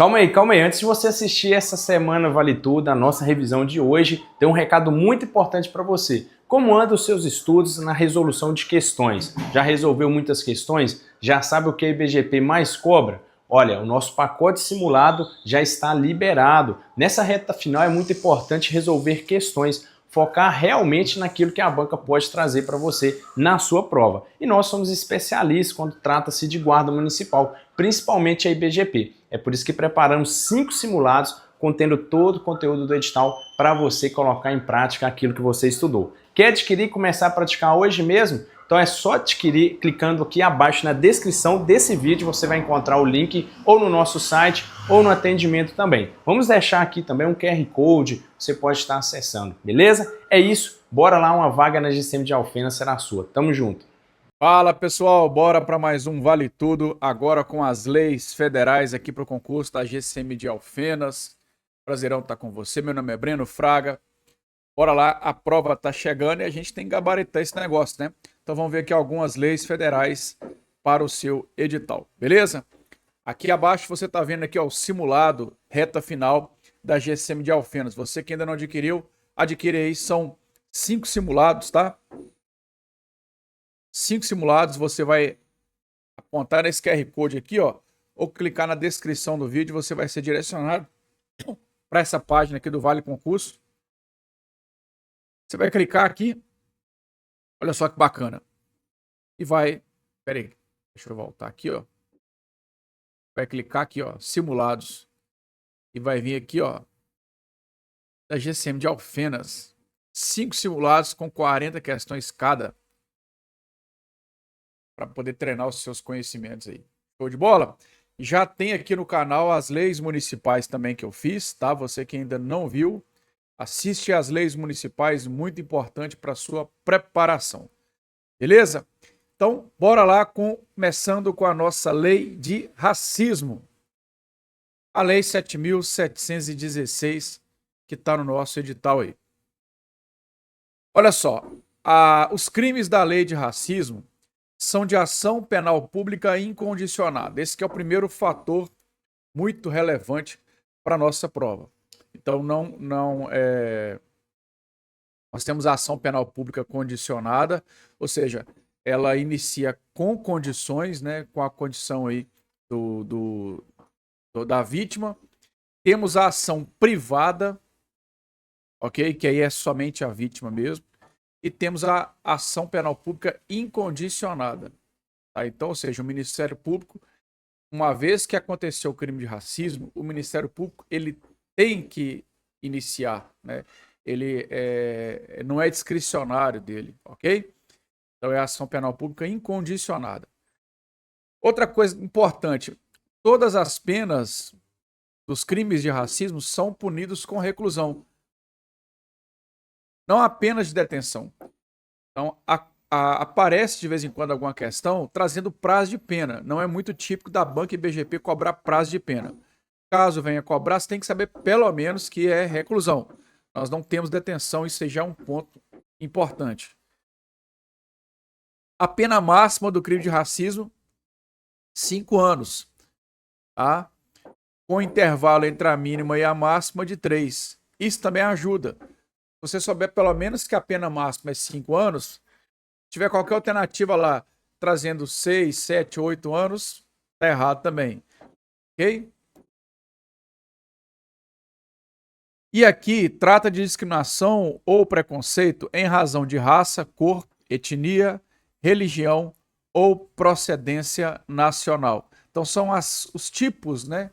Calma aí, calma aí. Antes de você assistir essa semana Vale Tudo, a nossa revisão de hoje, tem um recado muito importante para você. Como andam os seus estudos na resolução de questões? Já resolveu muitas questões? Já sabe o que a IBGP mais cobra? Olha, o nosso pacote simulado já está liberado. Nessa reta final é muito importante resolver questões, focar realmente naquilo que a banca pode trazer para você na sua prova. E nós somos especialistas quando trata-se de guarda municipal, principalmente a IBGP. É por isso que preparamos 5 simulados contendo todo o conteúdo do edital para você colocar em prática aquilo que você estudou. Quer adquirir e começar a praticar hoje mesmo? Então é só adquirir clicando aqui abaixo na descrição desse vídeo, você vai encontrar o link ou no nosso site ou no atendimento também. Vamos deixar aqui também um QR Code, você pode estar acessando, beleza? É isso, bora lá, uma vaga na GCM de Alfenas será sua. Tamo junto! Fala pessoal, bora para mais um Vale Tudo, agora com as leis federais aqui para o concurso da GCM de Alfenas. Prazerão estar com você, meu nome é Breno Fraga. Bora lá, a prova tá chegando e a gente tem que gabaritar esse negócio, né? Então vamos ver aqui algumas leis federais para o seu edital, beleza? Aqui abaixo você tá vendo aqui ó, o simulado reta final da GCM de Alfenas. Você que ainda não adquiriu, adquire aí, são 5 simulados, tá? 5 simulados, você vai apontar nesse QR Code aqui, ó, ou clicar na descrição do vídeo, você vai ser direcionado para essa página aqui do Vale Concurso. Você vai clicar aqui, olha só que bacana, e vai, peraí, deixa eu voltar aqui, ó, vai clicar aqui, ó, simulados, e vai vir aqui, ó, da GCM de Alfenas, 5 simulados com 40 questões cada, para poder treinar os seus conhecimentos aí. Show de bola? Já tem aqui no canal as leis municipais também que eu fiz, tá? Você que ainda não viu, assiste às leis municipais, muito importante para sua preparação. Beleza? Então, bora lá, começando com a nossa lei de racismo. A lei 7.716, que está no nosso edital aí. Olha só, os crimes da lei de racismo são de ação penal pública incondicionada. Esse que é o primeiro fator muito relevante para a nossa prova. Então, nós temos a ação penal pública condicionada, ou seja, ela inicia com condições, né, com a condição aí da vítima. Temos a ação privada, ok? Que aí é somente a vítima mesmo. E temos a ação penal pública incondicionada. Tá? Então, ou seja, o Ministério Público, uma vez que aconteceu o crime de racismo, o Ministério Público ele tem que iniciar, né? Ele não é discricionário dele, ok? Então é a ação penal pública incondicionada. Outra coisa importante, todas as penas dos crimes de racismo são punidos com reclusão. Não apenas de detenção. Então, aparece de vez em quando alguma questão trazendo prazo de pena. Não é muito típico da banca e BGP cobrar prazo de pena. Caso venha cobrar, você tem que saber pelo menos que é reclusão. Nós não temos detenção, isso já é um ponto importante. A pena máxima do crime de racismo, 5 anos. Tá? Com intervalo entre a mínima e a máxima de 3. Isso também ajuda. Se você souber pelo menos que a pena máxima é 5 anos, se tiver qualquer alternativa lá trazendo 6, 7, 8 anos, tá errado também. Ok? E aqui trata de discriminação ou preconceito em razão de raça, cor, etnia, religião ou procedência nacional. Então são os tipos, né,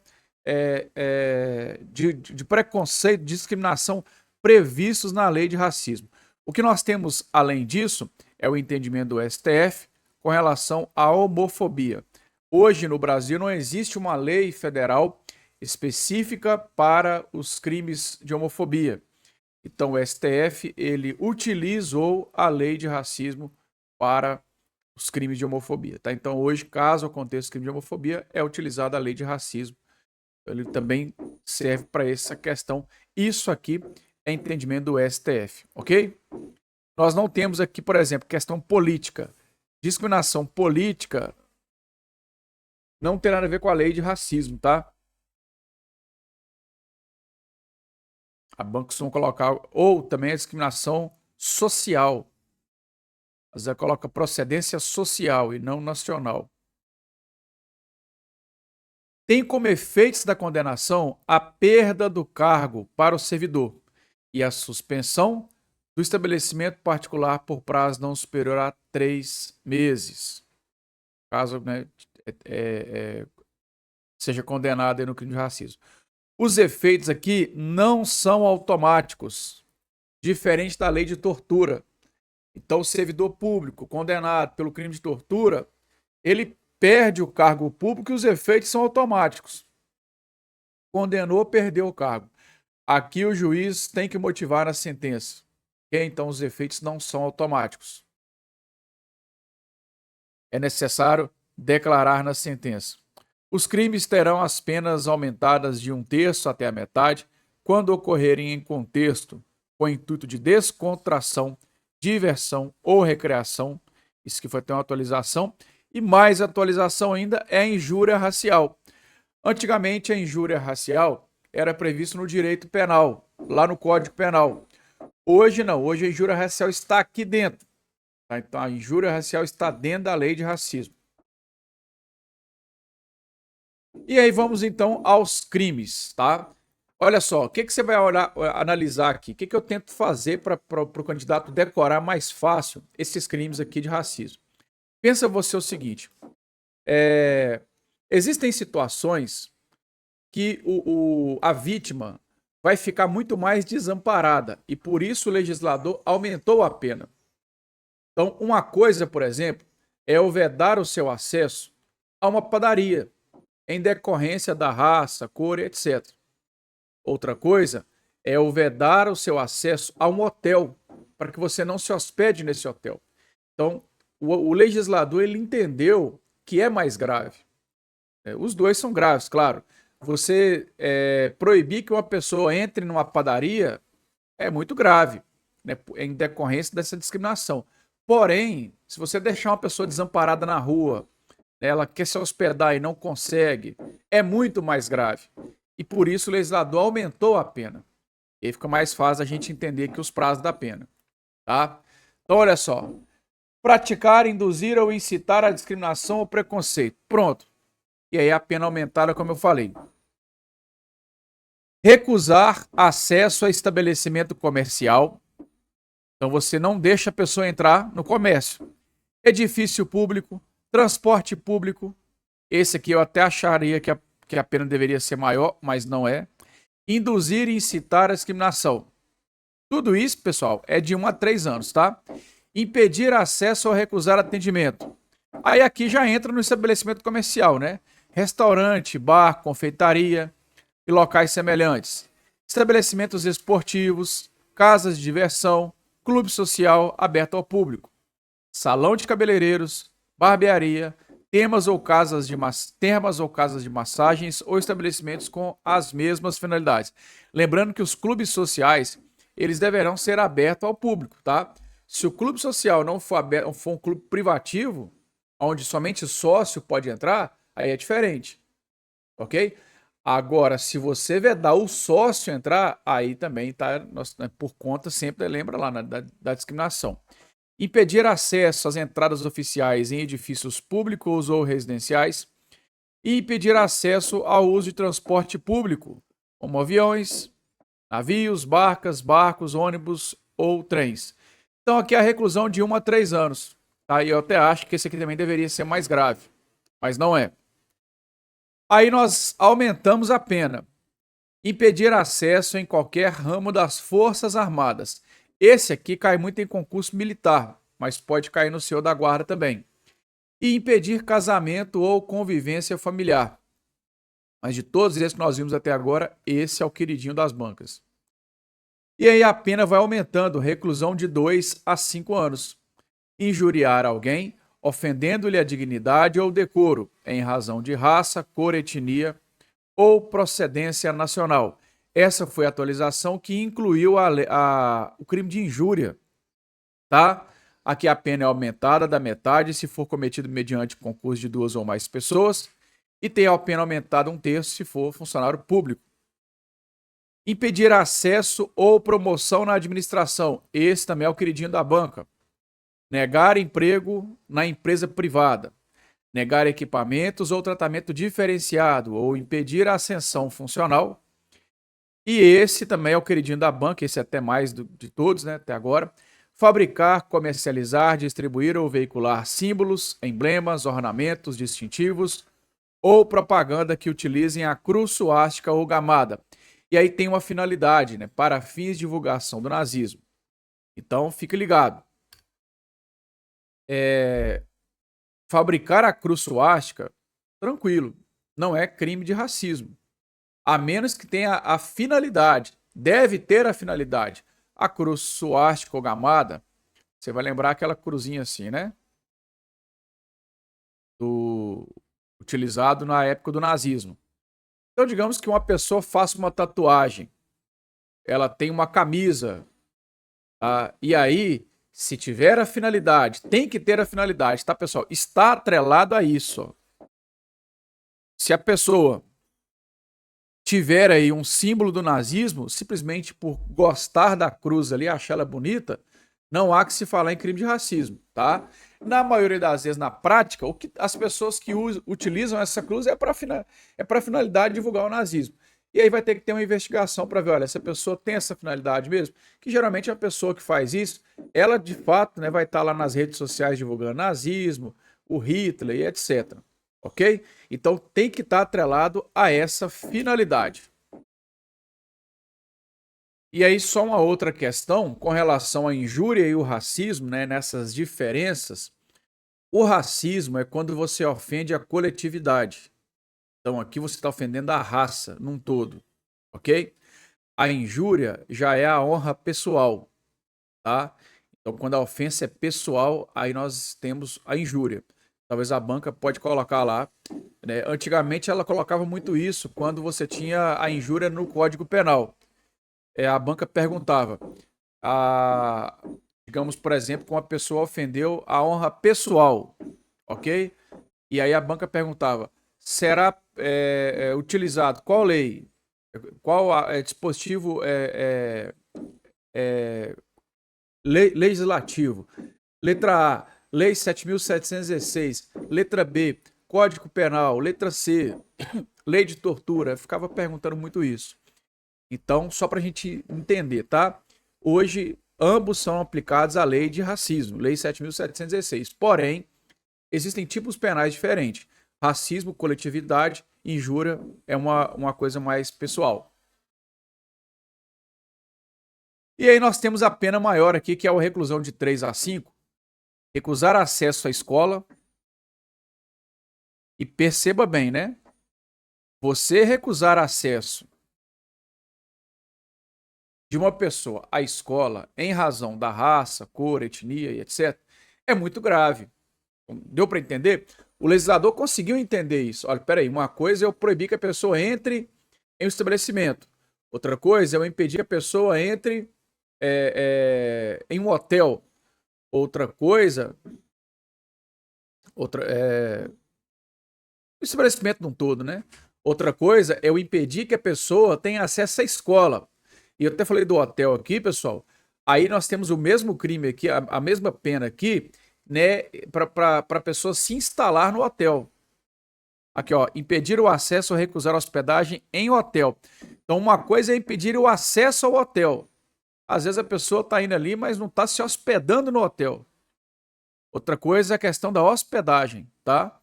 de preconceito, de discriminação previstos na lei de racismo. O que nós temos, além disso, é o entendimento do STF com relação à homofobia. Hoje, no Brasil, não existe uma lei federal específica para os crimes de homofobia. Então, o STF, ele utilizou a lei de racismo para os crimes de homofobia. Tá? Então, hoje, caso aconteça crime de homofobia, é utilizada a lei de racismo. Ele também serve para essa questão. Isso aqui é entendimento do STF, ok? Nós não temos aqui, por exemplo, questão política. Discriminação política não tem nada a ver com a lei de racismo, tá? A banca costuma colocar, ou também a discriminação social. Às vezes coloca procedência social e não nacional. Tem como efeitos da condenação a perda do cargo para o servidor e a suspensão do estabelecimento particular por prazo não superior a 3 meses. Caso, né, seja condenado aí no crime de racismo. Os efeitos aqui não são automáticos, diferente da lei de tortura. Então, o servidor público condenado pelo crime de tortura, ele perde o cargo público e os efeitos são automáticos. Condenou, perdeu o cargo. Aqui o juiz tem que motivar a sentença. E então os efeitos não são automáticos. É necessário declarar na sentença. Os crimes terão as penas aumentadas de 1/3 até a metade quando ocorrerem em contexto com o intuito de descontração, diversão ou recreação. Isso que foi ter uma atualização. E mais atualização ainda é a injúria racial. Antigamente, a injúria racial era prevista no direito penal, lá no Código Penal. Hoje não, hoje a injúria racial está aqui dentro. Tá? Então, a injúria racial está dentro da lei de racismo. E aí vamos então aos crimes, tá? Olha só, o que você vai analisar aqui? O que eu tento fazer para o candidato decorar mais fácil esses crimes aqui de racismo? Pensa você o seguinte, existem situações que a vítima vai ficar muito mais desamparada e por isso o legislador aumentou a pena. Então, uma coisa, por exemplo, é o vedar o seu acesso a uma padaria em decorrência da raça, cor, etc. Outra coisa é o vedar o seu acesso a um hotel para que você não se hospede nesse hotel. Então, o legislador ele entendeu que é mais grave. Os dois são graves, claro. Você proibir que uma pessoa entre numa padaria é muito grave, né, em decorrência dessa discriminação. Porém, se você deixar uma pessoa desamparada na rua, ela quer se hospedar e não consegue, é muito mais grave. E por isso o legislador aumentou a pena. E aí fica mais fácil a gente entender que os prazos da pena. Tá? Então, olha só. Praticar, induzir ou incitar a discriminação ou preconceito. Pronto. E aí a pena aumentada, como eu falei. Recusar acesso a estabelecimento comercial. Então você não deixa a pessoa entrar no comércio. Edifício público, transporte público. Esse aqui eu até acharia que a pena deveria ser maior, mas não é. Induzir e incitar a discriminação. Tudo isso, pessoal, é de 1 a 3 anos, tá? Impedir acesso ou recusar atendimento. Aí aqui já entra no estabelecimento comercial, né? Restaurante, bar, confeitaria e locais semelhantes. Estabelecimentos esportivos, casas de diversão, clube social aberto ao público. Salão de cabeleireiros, barbearia, termas ou casas de massagens ou estabelecimentos com as mesmas finalidades. Lembrando que os clubes sociais, eles deverão ser abertos ao público, tá? Se o clube social não for aberto, for um clube privativo, onde somente sócio pode entrar, aí é diferente, ok? Agora, se você vedar o sócio entrar, aí também tá por conta, sempre lembra lá da discriminação. Impedir acesso às entradas oficiais em edifícios públicos ou residenciais e impedir acesso ao uso de transporte público, como aviões, navios, barcos, ônibus ou trens. Então aqui é a reclusão de 1 a 3 anos. Tá? E eu até acho que esse aqui também deveria ser mais grave, mas não é. Aí nós aumentamos a pena. Impedir acesso em qualquer ramo das Forças Armadas. Esse aqui cai muito em concurso militar, mas pode cair no seu da guarda também. E impedir casamento ou convivência familiar. Mas de todos esses que nós vimos até agora, esse é o queridinho das bancas. E aí a pena vai aumentando, reclusão de 2 a 5 anos. Injuriar alguém, ofendendo-lhe a dignidade ou decoro, em razão de raça, cor, etnia ou procedência nacional. Essa foi a atualização que incluiu o crime de injúria, tá? Aqui a pena é aumentada da metade se for cometido mediante concurso de 2 ou mais pessoas e tem a pena aumentada 1/3 se for funcionário público. Impedir acesso ou promoção na administração. Esse também é o queridinho da banca. Negar emprego na empresa privada. Negar equipamentos ou tratamento diferenciado ou impedir a ascensão funcional. E esse também é o queridinho da banca, esse é até mais de todos, né, até agora. Fabricar, comercializar, distribuir ou veicular símbolos, emblemas, ornamentos distintivos ou propaganda que utilizem a cruz suástica ou gamada. E aí tem uma finalidade, né, para fins de divulgação do nazismo. Então, fique ligado. Fabricar a cruz suástica, tranquilo, não é crime de racismo. A menos que tenha a finalidade, deve ter a finalidade. A cruz suástica ou gamada, você vai lembrar aquela cruzinha assim, né? Utilizado na época do nazismo. Então, digamos que uma pessoa faça uma tatuagem, ela tem uma camisa, tá? E aí, se tiver a finalidade, tem que ter a finalidade, tá, pessoal? Está atrelado a isso. Ó. Se a pessoa tiver aí um símbolo do nazismo, simplesmente por gostar da cruz ali, achar ela bonita, não há que se falar em crime de racismo, tá? Na maioria das vezes, na prática, o que as pessoas que utilizam essa cruz é para finalidade de divulgar o nazismo. E aí vai ter que ter uma investigação para ver, olha, essa pessoa tem essa finalidade mesmo? Que geralmente a pessoa que faz isso, ela de fato, né, vai estar lá nas redes sociais divulgando nazismo, o Hitler e etc. Ok? Então tem que estar atrelado a essa finalidade. E aí só uma outra questão com relação à injúria e o racismo, né, nessas diferenças. O racismo é quando você ofende a coletividade. Então aqui você está ofendendo a raça num todo, ok? A injúria já é a honra pessoal, tá? Então quando a ofensa é pessoal, aí nós temos a injúria. Talvez a banca pode colocar lá, né? Antigamente ela colocava muito isso quando você tinha a injúria no Código Penal. A banca perguntava, digamos, por exemplo, que uma pessoa ofendeu a honra pessoal, ok? E aí a banca perguntava, será utilizado qual lei, qual dispositivo legislativo? Letra A, Lei 7.716. Letra B, Código Penal. Letra C, Lei de Tortura. Eu ficava perguntando muito isso. Então, só para a gente entender, tá? Hoje, ambos são aplicados à lei de racismo, Lei 7.716. Porém, existem tipos penais diferentes. Racismo, coletividade, injúria é uma coisa mais pessoal. E aí nós temos a pena maior aqui, que é a reclusão de 3 a 5. Recusar acesso à escola. E perceba bem, né? Você recusar acesso de uma pessoa à escola em razão da raça, cor, etnia e etc., é muito grave. Deu para entender? O legislador conseguiu entender isso. Olha, peraí, uma coisa é eu proibir que a pessoa entre em um estabelecimento. Outra coisa é eu impedir que a pessoa entre em um hotel. Outra coisa, o estabelecimento num todo, né? Outra coisa é eu impedir que a pessoa tenha acesso à escola. E eu até falei do hotel aqui, pessoal. Aí nós temos o mesmo crime aqui, a mesma pena aqui, né, para a pessoa se instalar no hotel. Aqui, ó, impedir o acesso ou recusar a hospedagem em hotel. Então, uma coisa é impedir o acesso ao hotel. Às vezes a pessoa está indo ali, mas não está se hospedando no hotel. Outra coisa é a questão da hospedagem, tá?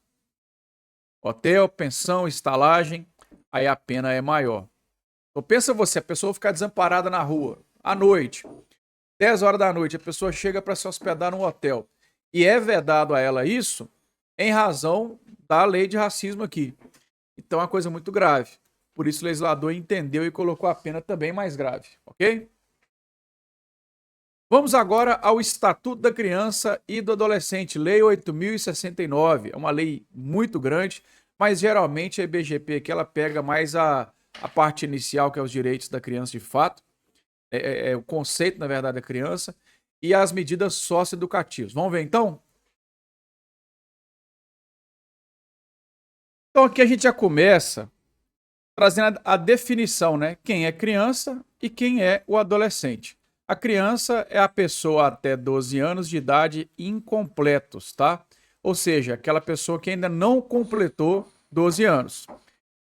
Hotel, pensão, estalagem, aí a pena é maior. Então pensa você, a pessoa ficar desamparada na rua, à noite, 10 horas da noite, a pessoa chega para se hospedar num hotel e é vedado a ela isso em razão da lei de racismo aqui. Então é uma coisa muito grave. Por isso o legislador entendeu e colocou a pena também mais grave, ok? Vamos agora ao Estatuto da Criança e do Adolescente, Lei 8.069. É uma lei muito grande, mas geralmente a IBGP aqui ela pega mais a parte inicial, que é os direitos da criança de fato, o conceito, na verdade, da criança, e as medidas socioeducativas. Vamos ver então? Então aqui a gente já começa trazendo a definição, né? Quem é criança e quem é o adolescente. A criança é a pessoa até 12 anos de idade incompletos, tá? Ou seja, aquela pessoa que ainda não completou 12 anos.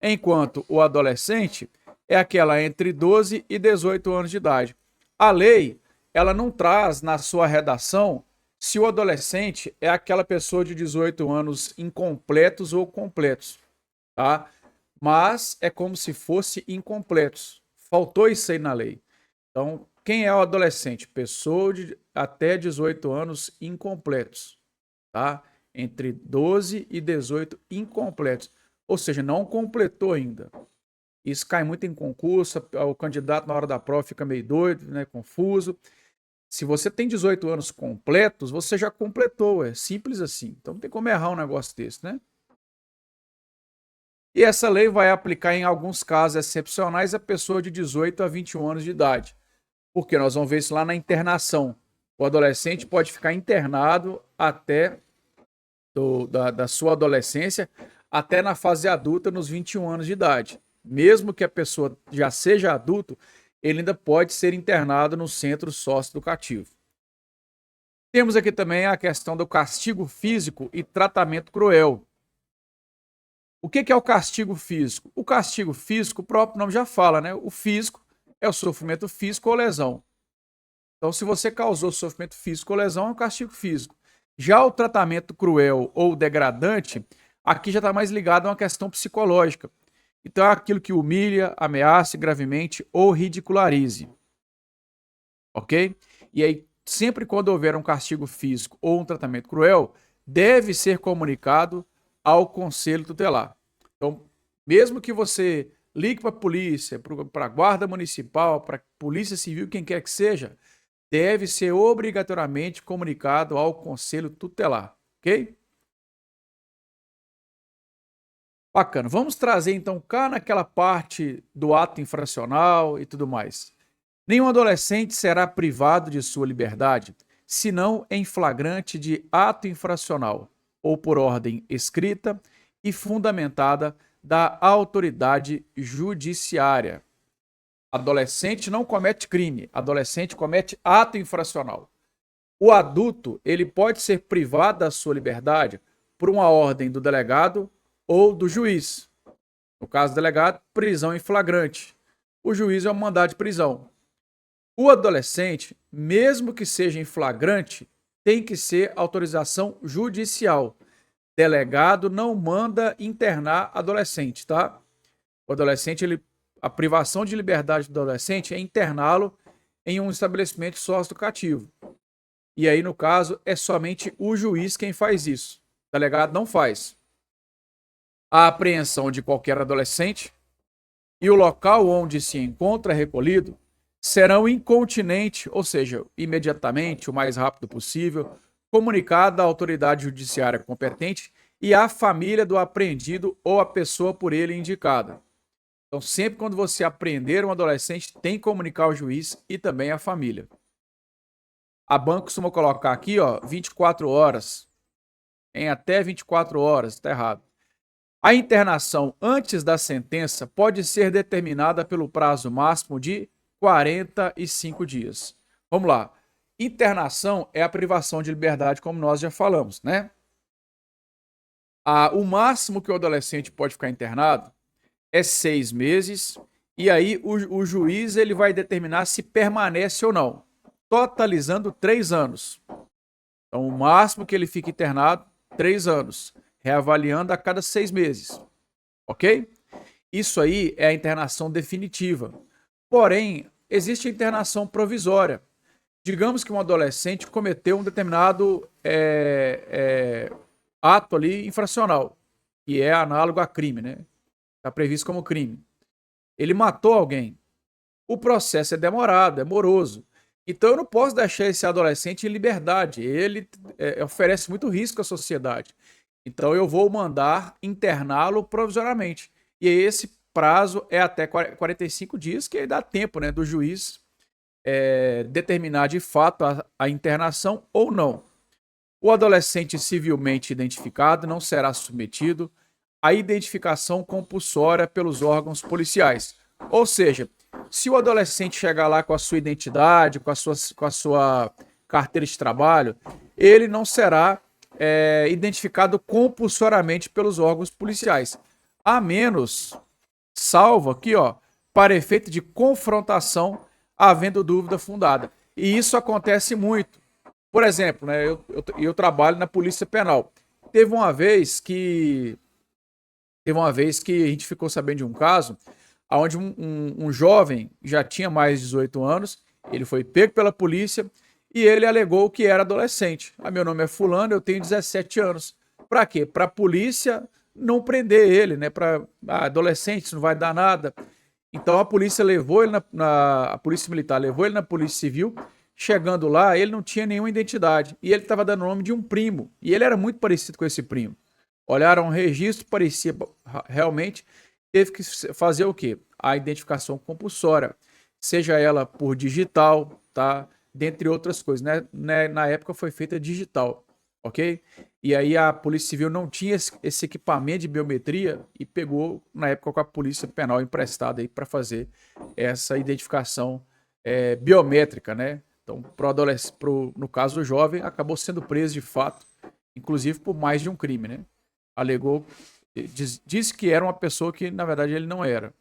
Enquanto o adolescente é aquela entre 12 e 18 anos de idade. A lei, ela não traz na sua redação se o adolescente é aquela pessoa de 18 anos incompletos ou completos, tá? Mas é como se fosse incompletos. Faltou isso aí na lei. Então, quem é o adolescente? Pessoa de até 18 anos incompletos, tá? Entre 12 e 18 incompletos. Ou seja, não completou ainda. Isso cai muito em concurso, o candidato na hora da prova fica meio doido, né, confuso. Se você tem 18 anos completos, você já completou, é simples assim. Então não tem como errar um negócio desse, né? E essa lei vai aplicar em alguns casos excepcionais a pessoa de 18 a 21 anos de idade. Porque nós vamos ver isso lá na internação. O adolescente pode ficar internado até da sua adolescência até na fase adulta, nos 21 anos de idade. Mesmo que a pessoa já seja adulto, ele ainda pode ser internado no centro socioeducativo. Temos aqui também a questão do castigo físico e tratamento cruel. O que é o castigo físico? O castigo físico, o próprio nome já fala, né? O físico é o sofrimento físico ou lesão. Então, se você causou sofrimento físico ou lesão, é um castigo físico. Já o tratamento cruel ou degradante, aqui já está mais ligado a uma questão psicológica. Então, é aquilo que humilha, ameace gravemente ou ridicularize. Ok? E aí, sempre quando houver um castigo físico ou um tratamento cruel, deve ser comunicado ao conselho tutelar. Então, mesmo que você ligue para a polícia, para a guarda municipal, para a polícia civil, quem quer que seja, deve ser obrigatoriamente comunicado ao conselho tutelar, ok? Bacana. Vamos trazer então cá naquela parte do ato infracional e tudo mais. Nenhum adolescente será privado de sua liberdade, senão em flagrante de ato infracional ou por ordem escrita e fundamentada da autoridade judiciária. Adolescente não comete crime, adolescente comete ato infracional. O adulto, ele pode ser privado da sua liberdade por uma ordem do delegado ou do juiz. No caso do delegado, prisão em flagrante. O juiz é um mandado de prisão. O adolescente, mesmo que seja em flagrante, tem que ser autorização judicial. Delegado não manda internar adolescente, tá? O adolescente, a privação de liberdade do adolescente é interná-lo em um estabelecimento socioeducativo. E aí, no caso, é somente o juiz quem faz isso. O delegado não faz. A apreensão de qualquer adolescente e o local onde se encontra recolhido serão incontinente, ou seja, imediatamente, o mais rápido possível, comunicada à autoridade judiciária competente e à família do apreendido ou à pessoa por ele indicada. Então, sempre quando você apreender um adolescente, tem que comunicar ao juiz e também à família. A banca costuma colocar aqui, ó, 24 horas. Em até 24 horas, está errado. A internação antes da sentença pode ser determinada pelo prazo máximo de 45 dias. Vamos lá. Internação é a privação de liberdade, como nós já falamos, né? O máximo que o adolescente pode ficar internado é 6 meses, e aí o juiz ele vai determinar se permanece ou não, totalizando 3 anos. Então, o máximo que ele fica internado, 3 anos, reavaliando a cada 6 meses, ok? Isso aí é a internação definitiva. Porém, existe a internação provisória. Digamos que um adolescente cometeu um determinado ato ali infracional, que é análogo a crime, né? Está previsto como crime. Ele matou alguém. O processo é demorado, é moroso. Então eu não posso deixar esse adolescente em liberdade. Ele oferece muito risco à sociedade. Então eu vou mandar interná-lo provisoriamente. E esse prazo é até 45 dias, que aí dá tempo, né, do juiz determinar de fato a internação ou não. O adolescente civilmente identificado não será submetido a identificação compulsória pelos órgãos policiais. Ou seja, se o adolescente chegar lá com a sua identidade, com a sua carteira de trabalho, ele não será identificado compulsoriamente pelos órgãos policiais. A menos, salvo aqui, ó, para efeito de confrontação, havendo dúvida fundada. E isso acontece muito. Por exemplo, né, eu trabalho na Polícia Penal. Teve uma vez que a gente ficou sabendo de um caso onde um jovem já tinha mais de 18 anos, ele foi pego pela polícia e ele alegou que era adolescente. Meu nome é fulano, eu tenho 17 anos. Para quê? Para a polícia não prender ele, né? Para adolescente, isso não vai dar nada. Então a polícia levou ele a polícia militar levou ele na polícia civil. Chegando lá, ele não tinha nenhuma identidade e ele estava dando o nome de um primo e ele era muito parecido com esse primo. Olharam o registro, parecia realmente, teve que fazer o quê? A identificação compulsória, seja ela por digital, tá? Dentre outras coisas, né? Na época foi feita digital, ok? E aí a Polícia Civil não tinha esse equipamento de biometria e pegou, na época, com a Polícia Penal emprestada aí para fazer essa identificação biométrica, né? Então, no caso do jovem, acabou sendo preso de fato, inclusive por mais de um crime, né? Alegou, disse que era uma pessoa que, na verdade, ele não era.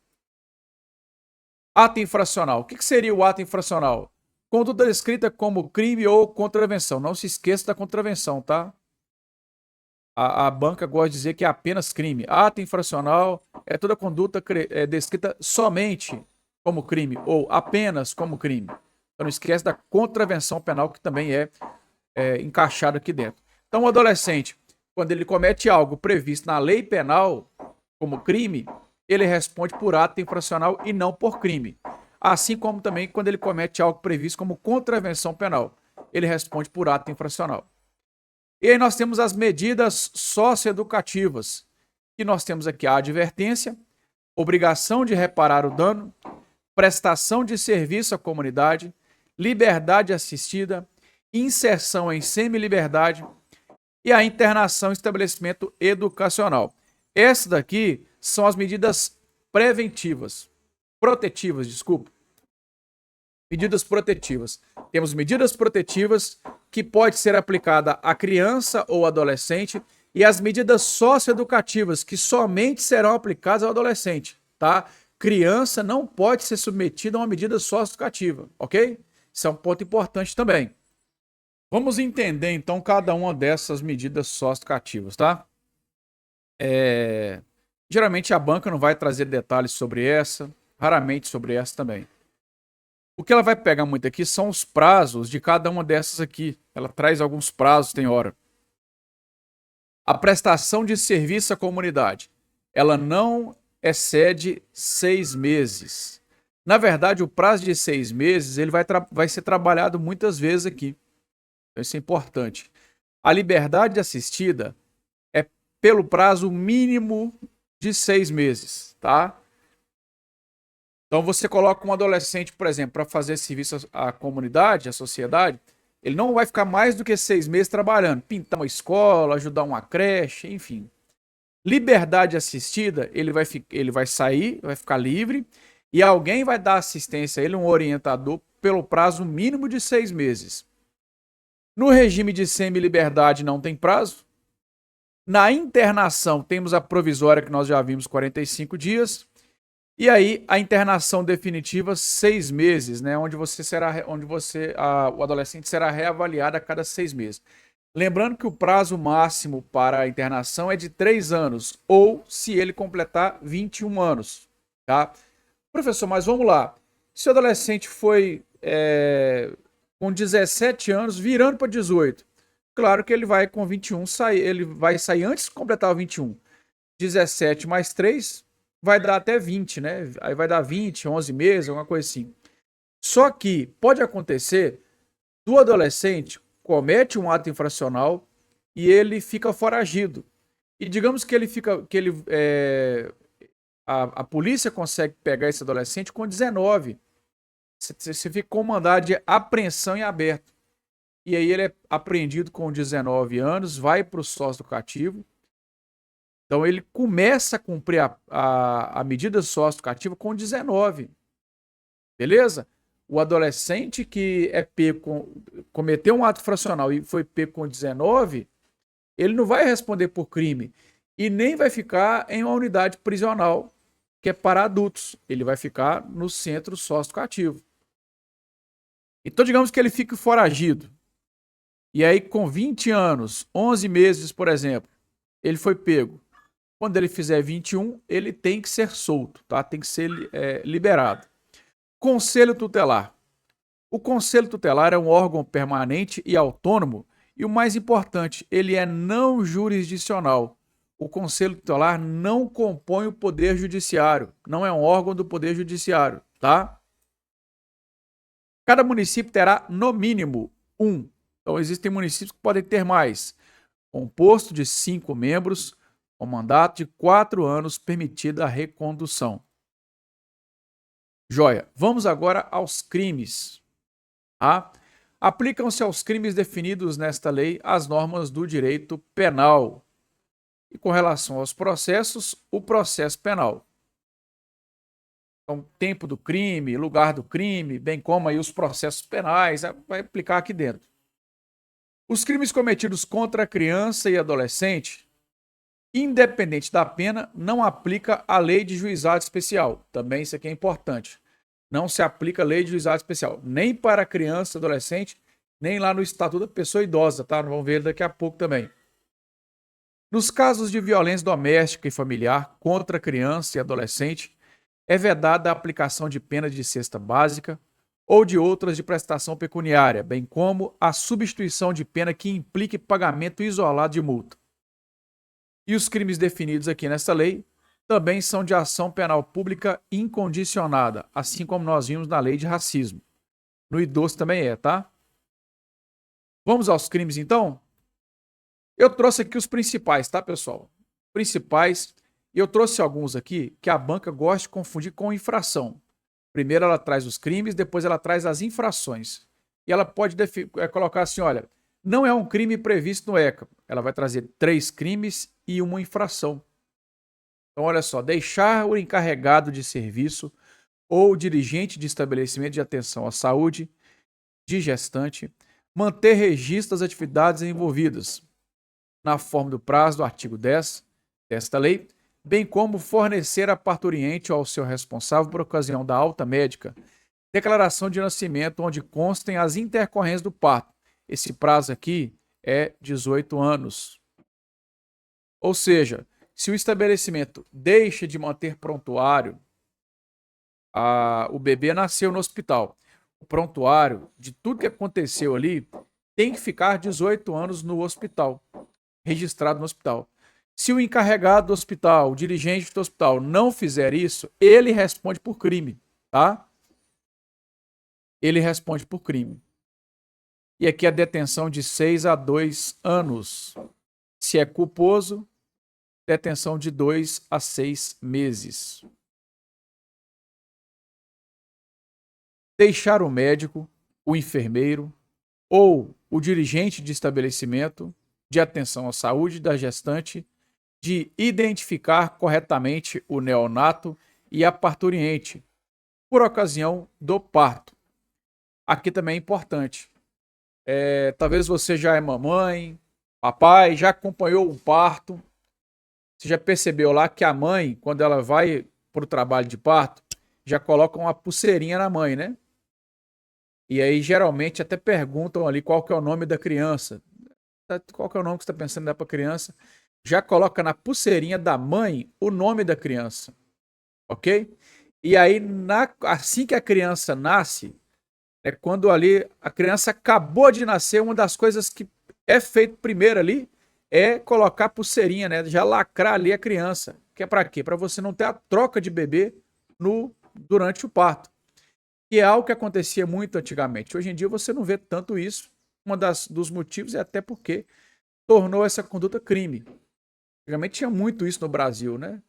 Ato infracional. O que seria o ato infracional? Conduta descrita como crime ou contravenção. Não se esqueça da contravenção, tá? A banca gosta de dizer que é apenas crime. Ato infracional é toda conduta descrita somente como crime ou apenas como crime. Então não esquece da contravenção penal que também é encaixado aqui dentro. Então o adolescente, quando ele comete algo previsto na lei penal como crime, ele responde por ato infracional e não por crime. Assim como também quando ele comete algo previsto como contravenção penal, ele responde por ato infracional. E aí nós temos as medidas socioeducativas, que nós temos aqui a advertência, obrigação de reparar o dano, prestação de serviço à comunidade, liberdade assistida, inserção em semi-liberdade e a internação em estabelecimento educacional. Essas daqui são as medidas protetivas. Medidas protetivas. Temos medidas protetivas que pode ser aplicada a criança ou adolescente e as medidas socioeducativas que somente serão aplicadas ao adolescente, tá? Criança não pode ser submetida a uma medida socioeducativa, ok? Isso é um ponto importante também. Vamos entender, então, cada uma dessas medidas socioeducativas, tá? Geralmente a banca não vai trazer detalhes sobre essa, raramente sobre essa também. O que ela vai pegar muito aqui são os prazos de cada uma dessas aqui. Ela traz alguns prazos, tem hora. A prestação de serviço à comunidade, ela não excede 6 meses. Na verdade, o prazo de 6 meses ele vai ser trabalhado muitas vezes aqui. Então, isso é importante. A liberdade assistida é pelo prazo mínimo de 6 meses, tá? Então você coloca um adolescente, por exemplo, para fazer serviço à comunidade, à sociedade, ele não vai ficar mais do que 6 meses trabalhando, pintar uma escola, ajudar uma creche, enfim. Liberdade assistida, ele vai sair, vai ficar livre e alguém vai dar assistência a ele, um orientador, pelo prazo mínimo de 6 meses. No regime de semi-liberdade não tem prazo. Na internação temos a provisória que nós já vimos, 45 dias. E aí a internação definitiva, 6 meses, né? Onde o adolescente será reavaliado a cada 6 meses. Lembrando que o prazo máximo para a internação é de 3 anos, ou se ele completar 21 anos, tá? Professor, mas vamos lá. Se o adolescente foi com 17 anos, virando para 18, claro que ele vai com 21 sair, ele vai sair antes de completar o 21. 17 mais 3 vai dar até 20, né? Aí vai dar 20, 11 meses, alguma coisa assim. Só que pode acontecer do adolescente comete um ato infracional e ele fica foragido. E digamos que a polícia consegue pegar esse adolescente com 19. Você fica com mandado de apreensão em aberto. E aí ele é apreendido com 19 anos, vai para o sócio educativo. Então ele começa a cumprir a medida socioeducativa com 19. Beleza? O adolescente que é pego cometeu um ato infracional e foi pego com 19, ele não vai responder por crime e nem vai ficar em uma unidade prisional que é para adultos. Ele vai ficar no centro socioeducativo. Então, digamos que ele fique foragido. E aí, com 20 anos, 11 meses, por exemplo, ele foi pego. Quando ele fizer 21, ele tem que ser solto, tá? Tem que ser liberado. Conselho tutelar. O Conselho Tutelar é um órgão permanente e autônomo e o mais importante, ele é não jurisdicional. O Conselho Tutelar não compõe o Poder Judiciário, não é um órgão do Poder Judiciário, tá? Cada município terá, no mínimo, um. Então, existem municípios que podem ter mais. Composto de 5 membros, com mandato de 4 anos, permitida a recondução. Joia. Vamos agora aos crimes. Tá? Aplicam-se aos crimes definidos nesta lei as normas do direito penal. E com relação aos processos, o processo penal. Então, tempo do crime, lugar do crime, bem como aí os processos penais, vai aplicar aqui dentro. Os crimes cometidos contra a criança e adolescente, independente da pena, não aplica a lei de juizado especial. Também isso aqui é importante. Não se aplica a lei de juizado especial, nem para criança e adolescente, nem lá no Estatuto da Pessoa Idosa, tá? Vamos ver daqui a pouco também. Nos casos de violência doméstica e familiar contra criança e adolescente, é vedada a aplicação de pena de cesta básica ou de outras de prestação pecuniária, bem como a substituição de pena que implique pagamento isolado de multa. E os crimes definidos aqui nesta lei também são de ação penal pública incondicionada, assim como nós vimos na lei de racismo. No idoso também é, tá? Vamos aos crimes, então? Eu trouxe aqui os principais, tá, pessoal? Principais. E eu trouxe alguns aqui que a banca gosta de confundir com infração. Primeiro ela traz os crimes, depois ela traz as infrações. E ela pode colocar assim, olha, não é um crime previsto no ECA. Ela vai trazer 3 crimes e uma infração. Então, olha só, deixar o encarregado de serviço ou dirigente de estabelecimento de atenção à saúde de gestante manter registro das atividades envolvidas na forma do prazo do artigo 10 desta lei, bem como fornecer a parturiente ou ao seu responsável por ocasião da alta médica declaração de nascimento onde constem as intercorrências do parto. Esse prazo aqui é 18 anos. Ou seja, se o estabelecimento deixa de manter prontuário, o bebê nasceu no hospital. O prontuário de tudo que aconteceu ali tem que ficar 18 anos no hospital, registrado no hospital. Se o encarregado do hospital, o dirigente do hospital não fizer isso, ele responde por crime, tá? Ele responde por crime. E aqui a detenção de 6 a 2 anos. Se é culposo, detenção de 2 a 6 meses. Deixar o médico, o enfermeiro ou o dirigente de estabelecimento de atenção à saúde da gestante de identificar corretamente o neonato e a parturiente por ocasião do parto. Aqui também é importante. Talvez você já é mamãe, papai, já acompanhou um parto. Você já percebeu lá que a mãe, quando ela vai para o trabalho de parto, já coloca uma pulseirinha na mãe, né? E aí, geralmente, até perguntam ali qual que é o nome da criança. Qual que é o nome que você está pensando em dar para a criança? Já coloca na pulseirinha da mãe o nome da criança. Ok? E aí, assim que a criança nasce, quando ali a criança acabou de nascer, uma das coisas que é feito primeiro ali é colocar a pulseirinha, né? Já lacrar ali a criança. Que é para quê? Para você não ter a troca de bebê durante o parto. Que é algo que acontecia muito antigamente. Hoje em dia você não vê tanto isso. Dos motivos é até porque tornou essa conduta crime. Antigamente tinha muito isso no Brasil, né?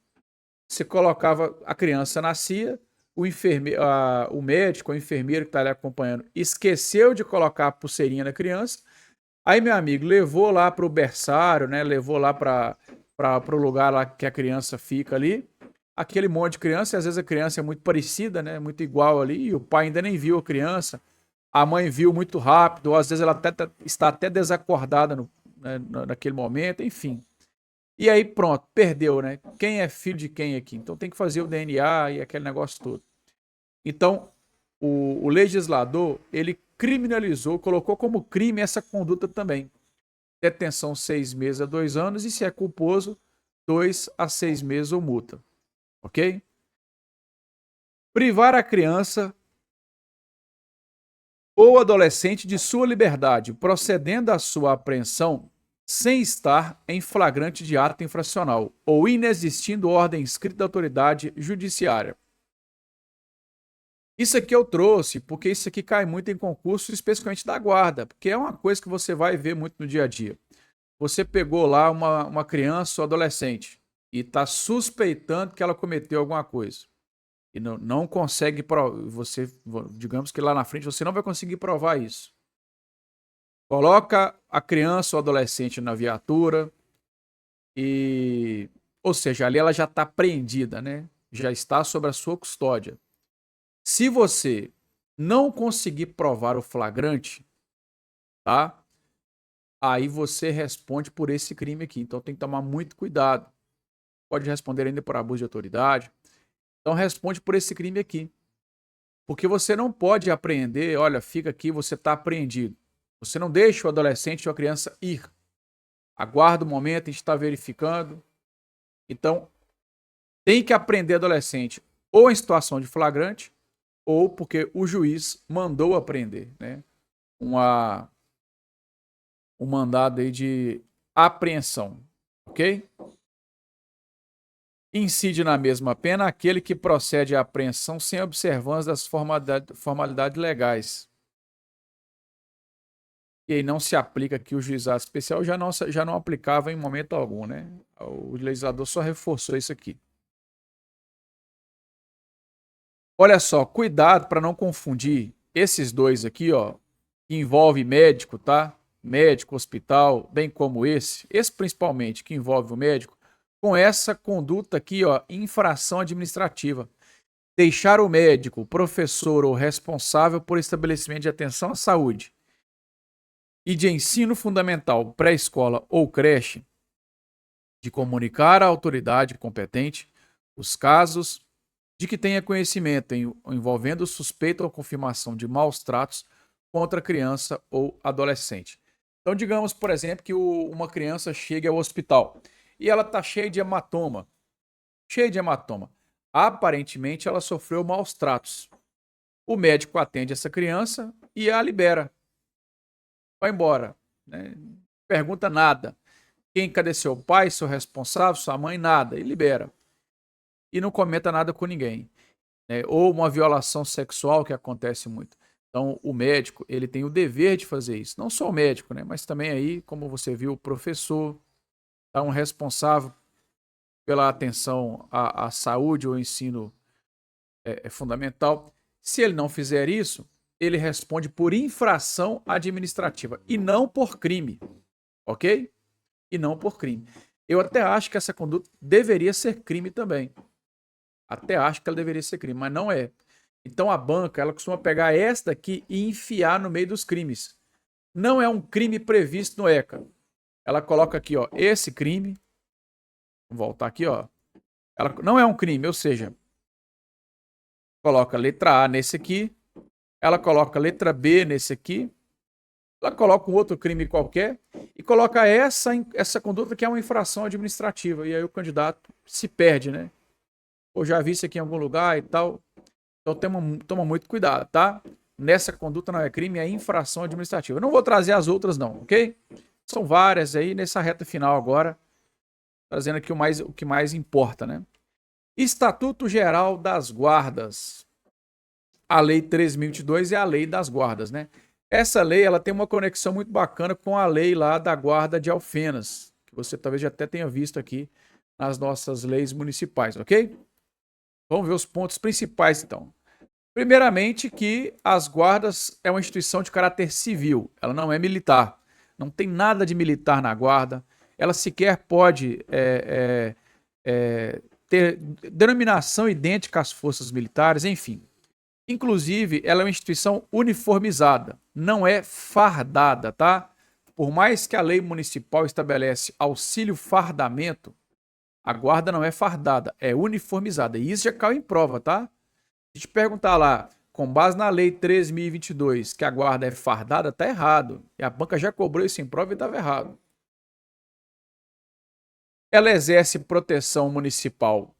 Você colocava, a criança nascia, o médico, o enfermeiro que está ali acompanhando, esqueceu de colocar a pulseirinha na criança. Aí, meu amigo, levou lá para o berçário, né? Levou lá para para o lugar lá que a criança fica ali. Aquele monte de criança, e às vezes a criança é muito parecida, né? Muito igual ali, e o pai ainda nem viu a criança. A mãe viu muito rápido, ou às vezes ela está até desacordada né, naquele momento, enfim. E aí pronto, perdeu, né? Quem é filho de quem aqui? Então tem que fazer o DNA e aquele negócio todo. Então, o legislador, ele criminalizou, colocou como crime essa conduta também. Detenção 6 meses a 2 anos e se é culposo, 2 a 6 meses ou multa. Ok? Privar a criança ou adolescente de sua liberdade, procedendo à sua apreensão sem estar em flagrante de ato infracional ou inexistindo ordem escrita da autoridade judiciária. Isso aqui eu trouxe porque isso aqui cai muito em concurso, especificamente da guarda, porque é uma coisa que você vai ver muito no dia a dia. Você pegou lá uma criança ou adolescente e está suspeitando que ela cometeu alguma coisa e não consegue provar, você, digamos que lá na frente você não vai conseguir provar isso. Coloca a criança ou adolescente na viatura e, ou seja, ali ela já está apreendida, né? Já está sob a sua custódia. Se você não conseguir provar o flagrante, tá? Aí você responde por esse crime aqui. Então tem que tomar muito cuidado. Pode responder ainda por abuso de autoridade. Então responde por esse crime aqui. Porque você não pode apreender, olha, fica aqui, você está apreendido. Você não deixa o adolescente ou a criança ir. Aguarda o momento, a gente está verificando. Então, tem que apreender adolescente ou em situação de flagrante, ou porque o juiz mandou apreender, né? Um mandado aí de apreensão, ok? Incide na mesma pena aquele que procede à apreensão sem observância das formalidades legais. E aí não se aplica aqui o juizado especial, já não aplicava em momento algum, né? O legislador só reforçou isso aqui. Olha só, cuidado para não confundir esses dois aqui, ó, que envolve médico, tá? Médico, hospital, bem como esse principalmente que envolve o médico, com essa conduta aqui, ó, infração administrativa. Deixar o médico, professor ou responsável por estabelecimento de atenção à saúde e de ensino fundamental, pré-escola ou creche, de comunicar à autoridade competente os casos de que tenha conhecimento envolvendo suspeita ou confirmação de maus tratos contra criança ou adolescente. Então, digamos, por exemplo, que uma criança chegue ao hospital e ela está cheia de hematoma. Cheia de hematoma. Aparentemente, ela sofreu maus tratos. O médico atende essa criança e a libera. Vai embora. Né? Pergunta nada. Cadê seu pai, seu responsável, sua mãe? Nada. E libera. E não comenta nada com ninguém. Né? Ou uma violação sexual, que acontece muito. Então, o médico, ele tem o dever de fazer isso. Não só o médico, né? Mas também aí, como você viu, o professor, tá? Um responsável pela atenção à saúde ou ensino é fundamental. Se ele não fizer isso, ele responde por infração administrativa e não por crime, ok? E não por crime. Eu até acho que essa conduta deveria ser crime também. Até acho que ela deveria ser crime, mas não é. Então a banca, ela costuma pegar esta aqui e enfiar no meio dos crimes. Não é um crime previsto no ECA. Ela coloca aqui, ó, esse crime. Vou voltar aqui, ó. Ela não é um crime, ou seja, coloca letra A nesse aqui, ela coloca letra B nesse aqui, ela coloca um outro crime qualquer e coloca essa conduta que é uma infração administrativa. E aí o candidato se perde, né? Ou já vi isso aqui em algum lugar e tal. Então toma muito cuidado, tá? Nessa conduta não é crime, é infração administrativa. Eu não vou trazer as outras não, ok? São várias aí nessa reta final agora, trazendo aqui o que mais importa, né? Estatuto Geral das Guardas. A Lei 3.022 é a Lei das Guardas, né? Essa lei, ela tem uma conexão muito bacana com a lei lá da Guarda de Alfenas, que você talvez já até tenha visto aqui nas nossas leis municipais, ok? Vamos ver os pontos principais, então. Primeiramente, que as guardas é uma instituição de caráter civil, ela não é militar. Não tem nada de militar na guarda. ela sequer pode ter denominação idêntica às forças militares, enfim. Inclusive, ela é uma instituição uniformizada, não é fardada, tá? Por mais que a lei municipal estabelece auxílio fardamento, a guarda não é fardada, é uniformizada. E isso já caiu em prova, tá? Se a gente perguntar lá, com base na lei 13.022, que a guarda é fardada, tá errado. E a banca já cobrou isso em prova e estava errado. Ela exerce proteção municipal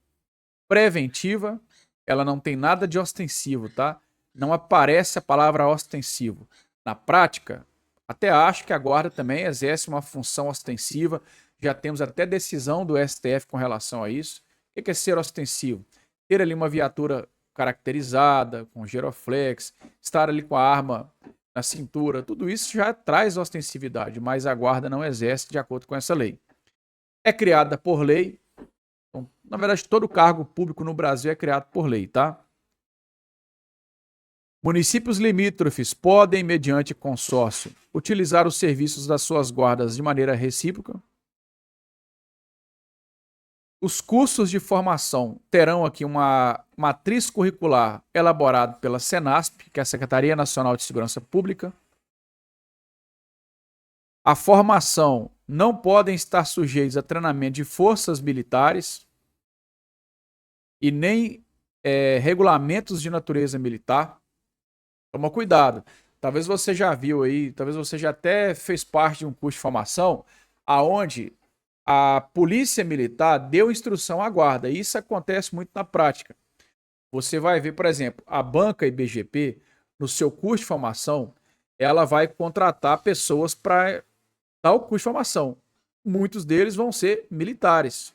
preventiva, ela não tem nada de ostensivo, tá? Não aparece a palavra ostensivo. Na prática, até acho que a guarda também exerce uma função ostensiva, já temos até decisão do STF com relação a isso. O que é ser ostensivo? Ter ali uma viatura caracterizada, com giroflex, estar ali com a arma na cintura, tudo isso já traz ostensividade, mas a guarda não exerce de acordo com essa lei. É criada por lei. Então, na verdade, todo cargo público no Brasil é criado por lei, tá? Municípios limítrofes podem, mediante consórcio, utilizar os serviços das suas guardas de maneira recíproca. Os cursos de formação terão aqui uma matriz curricular elaborada pela Senasp, que é a Secretaria Nacional de Segurança Pública. A formação não podem estar sujeitos a treinamento de forças militares e nem regulamentos de natureza militar. Toma cuidado. Talvez você já viu aí, talvez você já até fez parte de um curso de formação aonde a polícia militar deu instrução à guarda. E isso acontece muito na prática. Você vai ver, por exemplo, a banca IBGP, no seu curso de formação, ela vai contratar pessoas para dar o curso de formação. Muitos deles vão ser militares.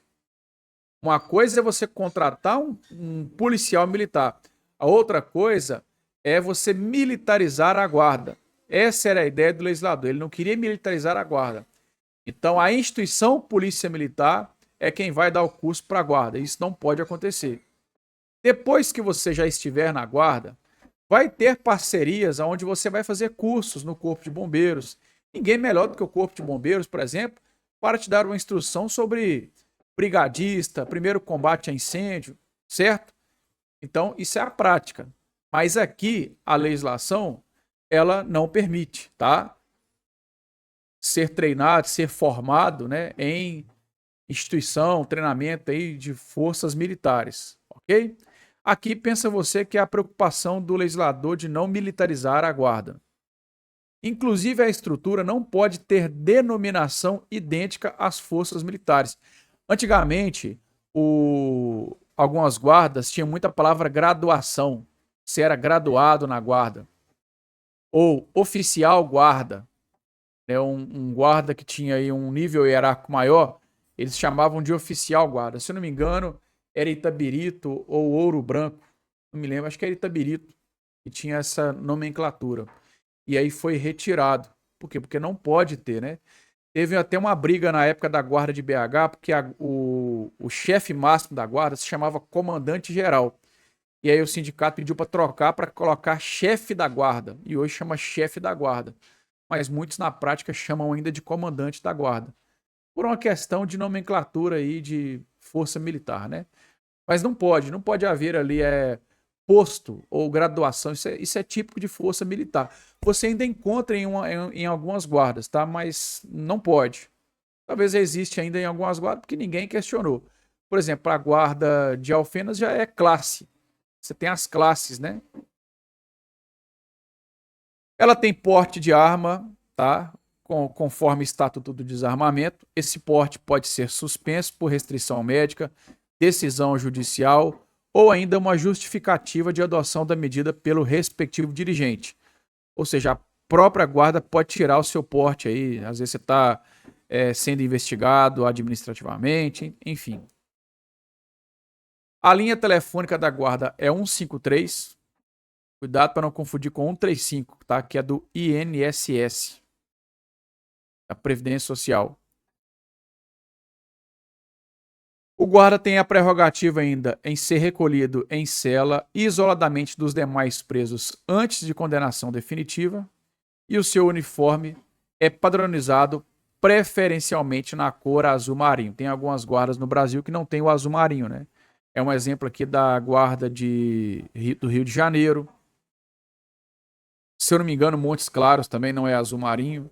Uma coisa é você contratar um policial militar. A outra coisa é você militarizar a guarda. Essa era a ideia do legislador. Ele não queria militarizar a guarda. Então, a instituição Polícia Militar é quem vai dar o curso para a guarda. Isso não pode acontecer. Depois que você já estiver na guarda, vai ter parcerias onde você vai fazer cursos no Corpo de Bombeiros. Ninguém melhor do que o Corpo de Bombeiros, por exemplo, para te dar uma instrução sobre brigadista, primeiro combate a incêndio, certo? Então, isso é a prática. Mas aqui, a legislação, ela não permite, tá? Ser treinado, ser formado, né, em instituição, treinamento aí de forças militares, ok? Aqui pensa você que é a preocupação do legislador de não militarizar a guarda. Inclusive, a estrutura não pode ter denominação idêntica às forças militares. Antigamente, algumas guardas tinham muita palavra graduação. Você era graduado na guarda. Ou oficial guarda. Um guarda que tinha aí um nível hierárquico maior, eles chamavam de oficial guarda. Se eu não me engano, era Itabirito ou Ouro Branco. Não me lembro, acho que era Itabirito, que tinha essa nomenclatura. E aí foi retirado. Por quê? Porque não pode ter, né? Teve até uma briga na época da guarda de BH, porque o chefe máximo da guarda se chamava comandante-geral. E aí o sindicato pediu para trocar, para colocar chefe da guarda. E hoje chama chefe da guarda. Mas muitos na prática chamam ainda de comandante da guarda. Por uma questão de nomenclatura aí de força militar, né? Mas não pode haver ali posto ou graduação, isso é típico de força militar. Você ainda encontra em algumas guardas, tá? Mas não pode. Talvez existe ainda em algumas guardas porque ninguém questionou. Por exemplo, a guarda de Alfenas já é classe. Você tem as classes, né? Ela tem porte de arma, tá? Conforme Estatuto do Desarmamento. Esse porte pode ser suspenso por restrição médica, decisão judicial ou ainda uma justificativa de adoção da medida pelo respectivo dirigente. Ou seja, a própria guarda pode tirar o seu porte aí. Às vezes você está sendo investigado administrativamente, enfim. A linha telefônica da guarda é 153. Cuidado para não confundir com 135, tá? Que é do INSS, da Previdência Social. O guarda tem a prerrogativa ainda em ser recolhido em cela isoladamente dos demais presos antes de condenação definitiva e o seu uniforme é padronizado preferencialmente na cor azul marinho. Tem algumas guardas no Brasil que não tem o azul marinho, né? É um exemplo aqui da guarda do Rio de Janeiro. Se eu não me engano, Montes Claros também não é azul marinho.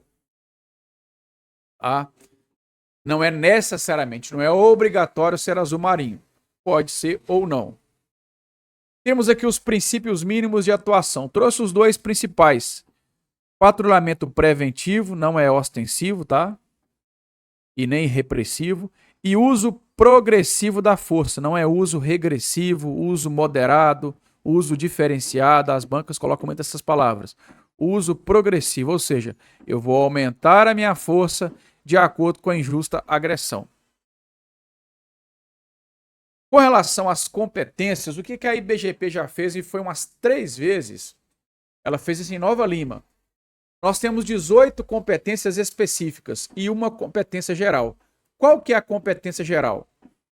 Tá? Não é necessariamente, não é obrigatório ser azul marinho. Pode ser ou não. Temos aqui os princípios mínimos de atuação. Trouxe os dois principais. Patrulhamento preventivo, não é ostensivo, tá? E nem repressivo. E uso progressivo da força, não é uso regressivo, uso moderado, uso diferenciado. As bancas colocam muito essas palavras. Uso progressivo, ou seja, eu vou aumentar a minha força de acordo com a injusta agressão. Com relação às competências, o que a IBGP já fez e foi umas 3 vezes? Ela fez isso em Nova Lima. Nós temos 18 competências específicas e uma competência geral. Qual que é a competência geral?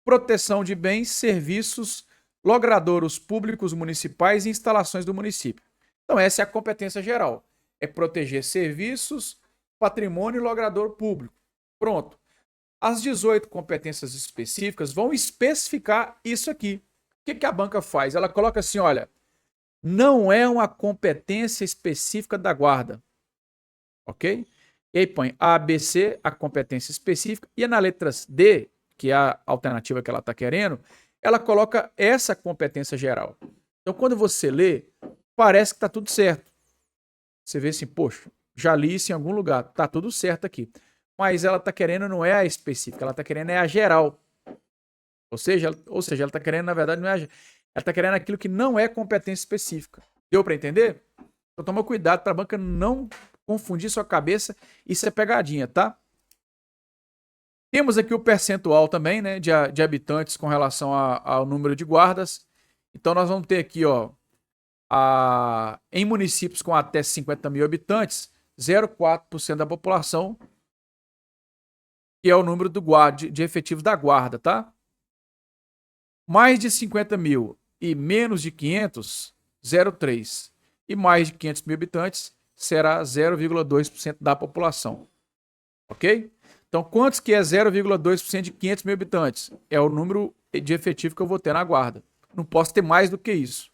Proteção de bens, serviços, logradouros públicos municipais e instalações do município. Então essa é a competência geral. É proteger serviços, patrimônio e logradouro público. Pronto. As 18 competências específicas vão especificar isso aqui. O que a banca faz? Ela coloca assim, olha, não é uma competência específica da guarda. Ok? E aí põe A, B, C, a competência específica, e na letra D, que é a alternativa que ela está querendo, ela coloca essa competência geral. Então, quando você lê, parece que está tudo certo. Você vê assim, poxa, já li isso em algum lugar, está tudo certo aqui. Mas ela está querendo não é a específica, ela está querendo é a geral. Ou seja, ela está querendo, na verdade, não é ela está querendo aquilo que não é competência específica. Deu para entender? Então toma cuidado para a banca não confundir sua cabeça. Isso é pegadinha, tá? Temos aqui o percentual também, né, de habitantes com relação ao número de guardas. Então nós vamos ter aqui, ó, em municípios com até 50 mil habitantes, 0,4% da população, que é o número de efetivos da guarda, tá? Mais de 50 mil e menos de 500, 0,3%. E mais de 500 mil habitantes será 0,2% da população. Ok? Então, quantos que é 0,2% de 500 mil habitantes? É o número de efetivo que eu vou ter na guarda. Não posso ter mais do que isso.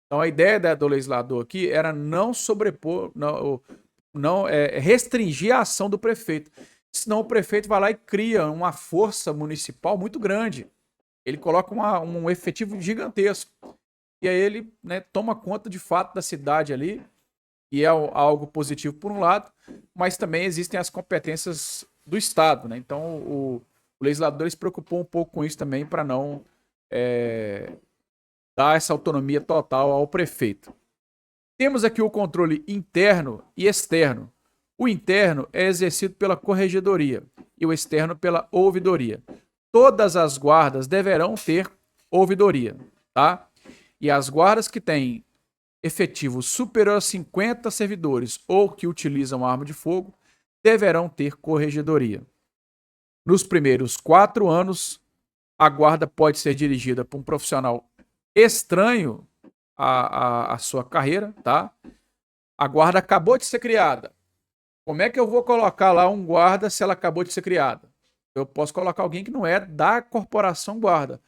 Então, a ideia do legislador aqui era não sobrepor, restringir a ação do prefeito. Senão o prefeito vai lá e cria uma força municipal muito grande. Ele coloca um efetivo gigantesco. E aí ele, né, toma conta de fato da cidade ali. E é algo positivo por um lado, mas também existem as competências do Estado, né? Então o legislador se preocupou um pouco com isso também para não dar essa autonomia total ao prefeito. Temos aqui o controle interno e externo. O interno é exercido pela corregedoria e o externo pela ouvidoria. Todas as guardas deverão ter ouvidoria, tá? E as guardas que têm efetivo superior a 50 servidores ou que utilizam arma de fogo deverão ter corregedoria. Nos primeiros 4 anos, a guarda pode ser dirigida por um profissional estranho à sua carreira, tá? A guarda acabou de ser criada. Como é que eu vou colocar lá um guarda se ela acabou de ser criada? Eu posso colocar alguém que não é da corporação guarda.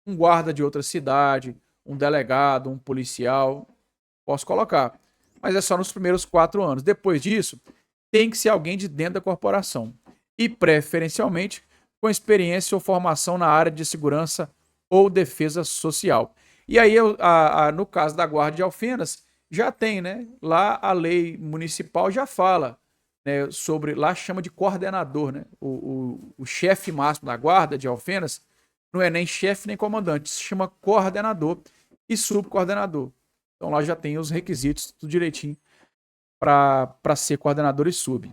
Um guarda de outra cidade, um delegado, um policial. Posso colocar. Mas é só nos primeiros 4 anos. Depois disso, tem que ser alguém de dentro da corporação. E, preferencialmente, com experiência ou formação na área de segurança ou defesa social. E aí, no caso da Guarda de Alfenas, já tem, né? Lá a lei municipal já fala, né, sobre, lá chama de coordenador, né? O chefe máximo da Guarda de Alfenas não é nem chefe nem comandante, se chama coordenador e subcoordenador. Então lá já tem os requisitos tudo direitinho para ser coordenador e sub.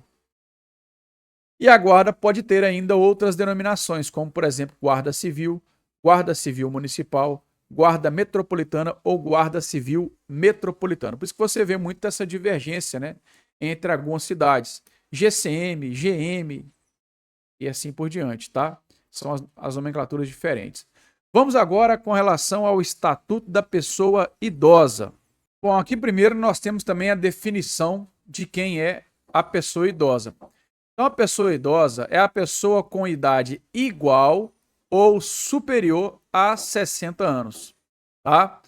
E a guarda pode ter ainda outras denominações, como por exemplo Guarda Civil Municipal, Guarda Metropolitana ou Guarda Civil Metropolitana. Por isso que você vê muito essa divergência, né, entre algumas cidades. GCM, GM e assim por diante, tá? São as nomenclaturas diferentes. Vamos agora com relação ao Estatuto da Pessoa Idosa. Bom, aqui primeiro nós temos também a definição de quem é a pessoa idosa. Então, a pessoa idosa é a pessoa com idade igual ou superior a 60 anos, tá?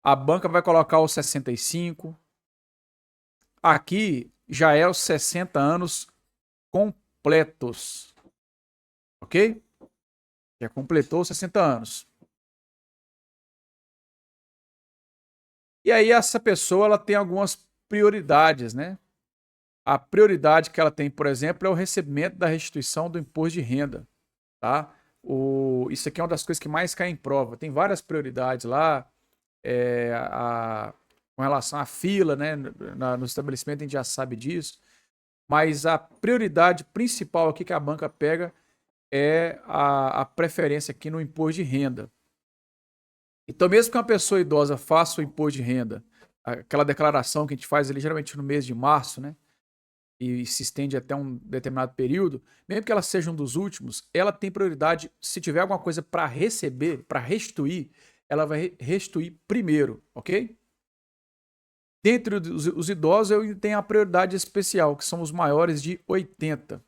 A banca vai colocar os 65. Aqui já é os 60 anos completos, ok? Já completou os 60 anos. E aí essa pessoa ela tem algumas prioridades, né? A prioridade que ela tem, por exemplo, é o recebimento da restituição do imposto de renda, tá? Isso aqui é uma das coisas que mais cai em prova. Tem várias prioridades lá, com relação à fila, né? No estabelecimento a gente já sabe disso, mas a prioridade principal aqui que a banca pega é a preferência aqui no imposto de renda. Então, mesmo que uma pessoa idosa faça o imposto de renda, aquela declaração que a gente faz ali geralmente no mês de março, né? E se estende até um determinado período, mesmo que ela seja um dos últimos, ela tem prioridade. Se tiver alguma coisa para receber, para restituir, ela vai restituir primeiro, ok? Dentre os idosos, eu tenho a prioridade especial, que são os maiores de 80.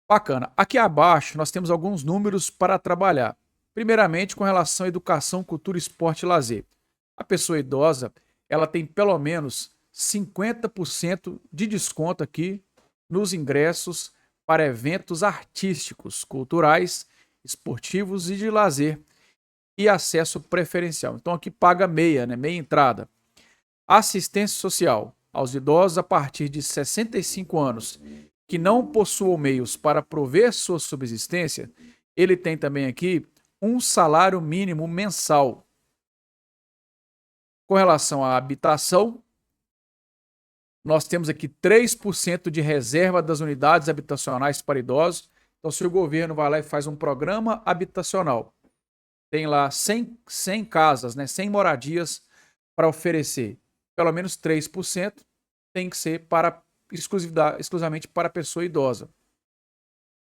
Bacana. Aqui abaixo nós temos alguns números para trabalhar. Primeiramente, com relação à educação, cultura, esporte e lazer. A pessoa idosa, ela tem pelo menos 50% de desconto aqui nos ingressos para eventos artísticos, culturais, esportivos e de lazer e acesso preferencial. Então aqui paga meia, né? Meia entrada. Assistência social aos idosos a partir de 65 anos que não possuam meios para prover sua subsistência, ele tem também aqui um salário mínimo mensal. Com relação à habitação, nós temos aqui 3% de reserva das unidades habitacionais para idosos. Então, se o governo vai lá e faz um programa habitacional, tem lá 100 casas, né, 100 moradias para oferecer, pelo menos 3% tem que ser exclusivamente para a pessoa idosa.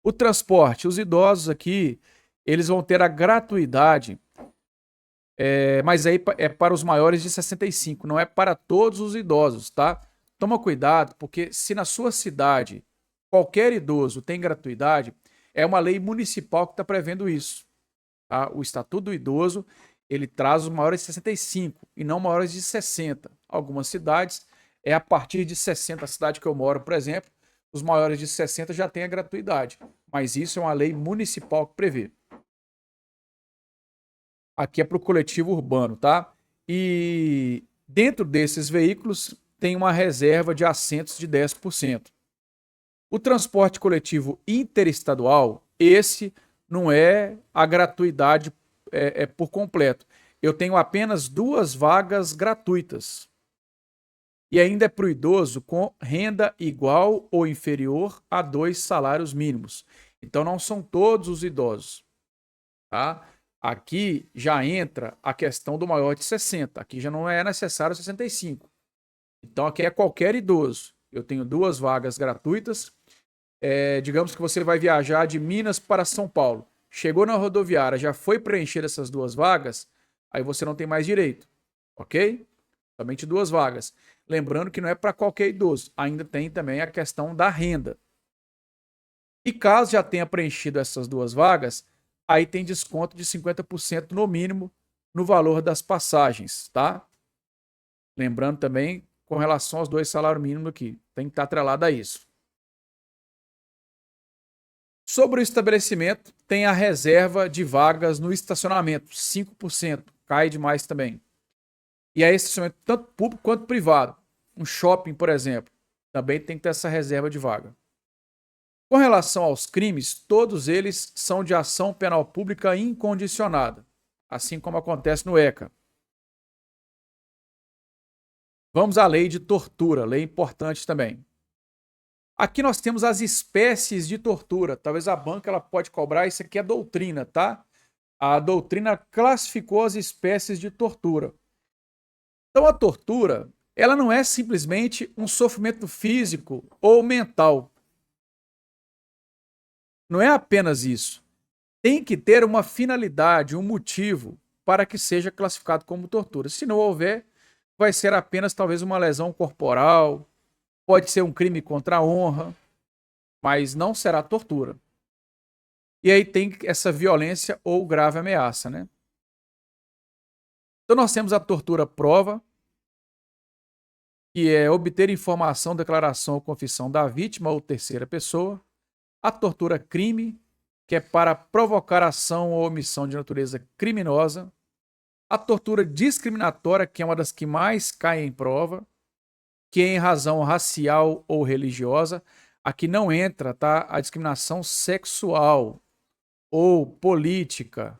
O transporte, os idosos aqui, eles vão ter a gratuidade, mas aí é para os maiores de 65, não é para todos os idosos, tá? Toma cuidado, porque se na sua cidade qualquer idoso tem gratuidade, é uma lei municipal que está prevendo isso. Tá? O Estatuto do Idoso, ele traz os maiores de 65 e não maiores de 60. Algumas cidades é a partir de 60. A cidade que eu moro, por exemplo, os maiores de 60 já têm a gratuidade. Mas isso é uma lei municipal que prevê. Aqui é para o coletivo urbano, tá? E dentro desses veículos tem uma reserva de assentos de 10%. O transporte coletivo interestadual, esse não é a gratuidade por completo. Eu tenho apenas 2 vagas gratuitas. E ainda é para o idoso com renda igual ou inferior a 2 salários mínimos. Então não são todos os idosos. Tá? Aqui já entra a questão do maior de 60. Aqui já não é necessário 65. Então aqui é qualquer idoso. Eu tenho 2 vagas gratuitas. Digamos que você vai viajar de Minas para São Paulo. Chegou na rodoviária, já foi preencher essas 2 vagas, aí você não tem mais direito. Ok? Somente 2 vagas. Lembrando que não é para qualquer idoso. Ainda tem também a questão da renda. E caso já tenha preenchido essas 2 vagas, aí tem desconto de 50% no mínimo no valor das passagens, tá? Lembrando também com relação aos 2 salários mínimos aqui. Tem que estar atrelado a isso. Sobre o estabelecimento, tem a reserva de vagas no estacionamento, 5%, cai demais também. E aí, estacionamento tanto público quanto privado. Um shopping, por exemplo, também tem que ter essa reserva de vaga. Com relação aos crimes, todos eles são de ação penal pública incondicionada, assim como acontece no ECA. Vamos à lei de tortura, lei importante também. Aqui nós temos as espécies de tortura. Talvez a banca ela pode cobrar, isso aqui é doutrina, tá? A doutrina classificou as espécies de tortura. Então a tortura, ela não é simplesmente um sofrimento físico ou mental. Não é apenas isso. Tem que ter uma finalidade, um motivo para que seja classificado como tortura. Se não houver, vai ser apenas talvez uma lesão corporal, pode ser um crime contra a honra, mas não será tortura. E aí tem essa violência ou grave ameaça, né? Então nós temos a tortura prova, que é obter informação, declaração ou confissão da vítima ou terceira pessoa. A tortura crime, que é para provocar ação ou omissão de natureza criminosa. A tortura discriminatória, que é uma das que mais cai em prova, que é em razão racial ou religiosa. Aqui não entra, tá? A discriminação sexual ou política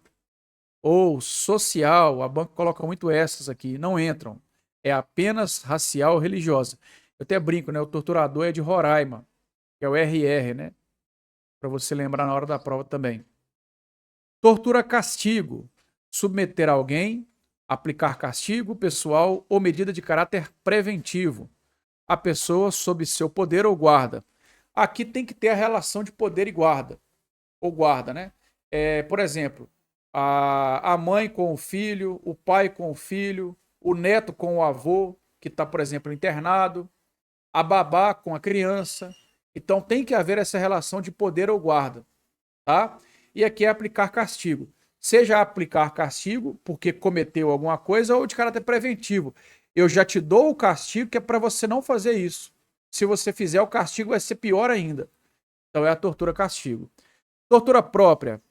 ou social. A banca coloca muito essas aqui, não entram. É apenas racial ou religiosa. Eu até brinco, né? O torturador é de Roraima, que é o RR, né? Para você lembrar na hora da prova também. Tortura castigo. Submeter alguém, aplicar castigo pessoal ou medida de caráter preventivo. A pessoa sob seu poder ou guarda. Aqui tem que ter a relação de poder e guarda. Ou guarda, né? Por exemplo, a mãe com o filho, o pai com o filho, o neto com o avô, que está, por exemplo, internado, a babá com a criança. Então tem que haver essa relação de poder ou guarda, tá? E aqui é aplicar castigo. Seja aplicar castigo porque cometeu alguma coisa ou de caráter preventivo. Eu já te dou o castigo que é para você não fazer isso. Se você fizer, o castigo vai ser pior ainda. Então é a tortura castigo. Tortura própria.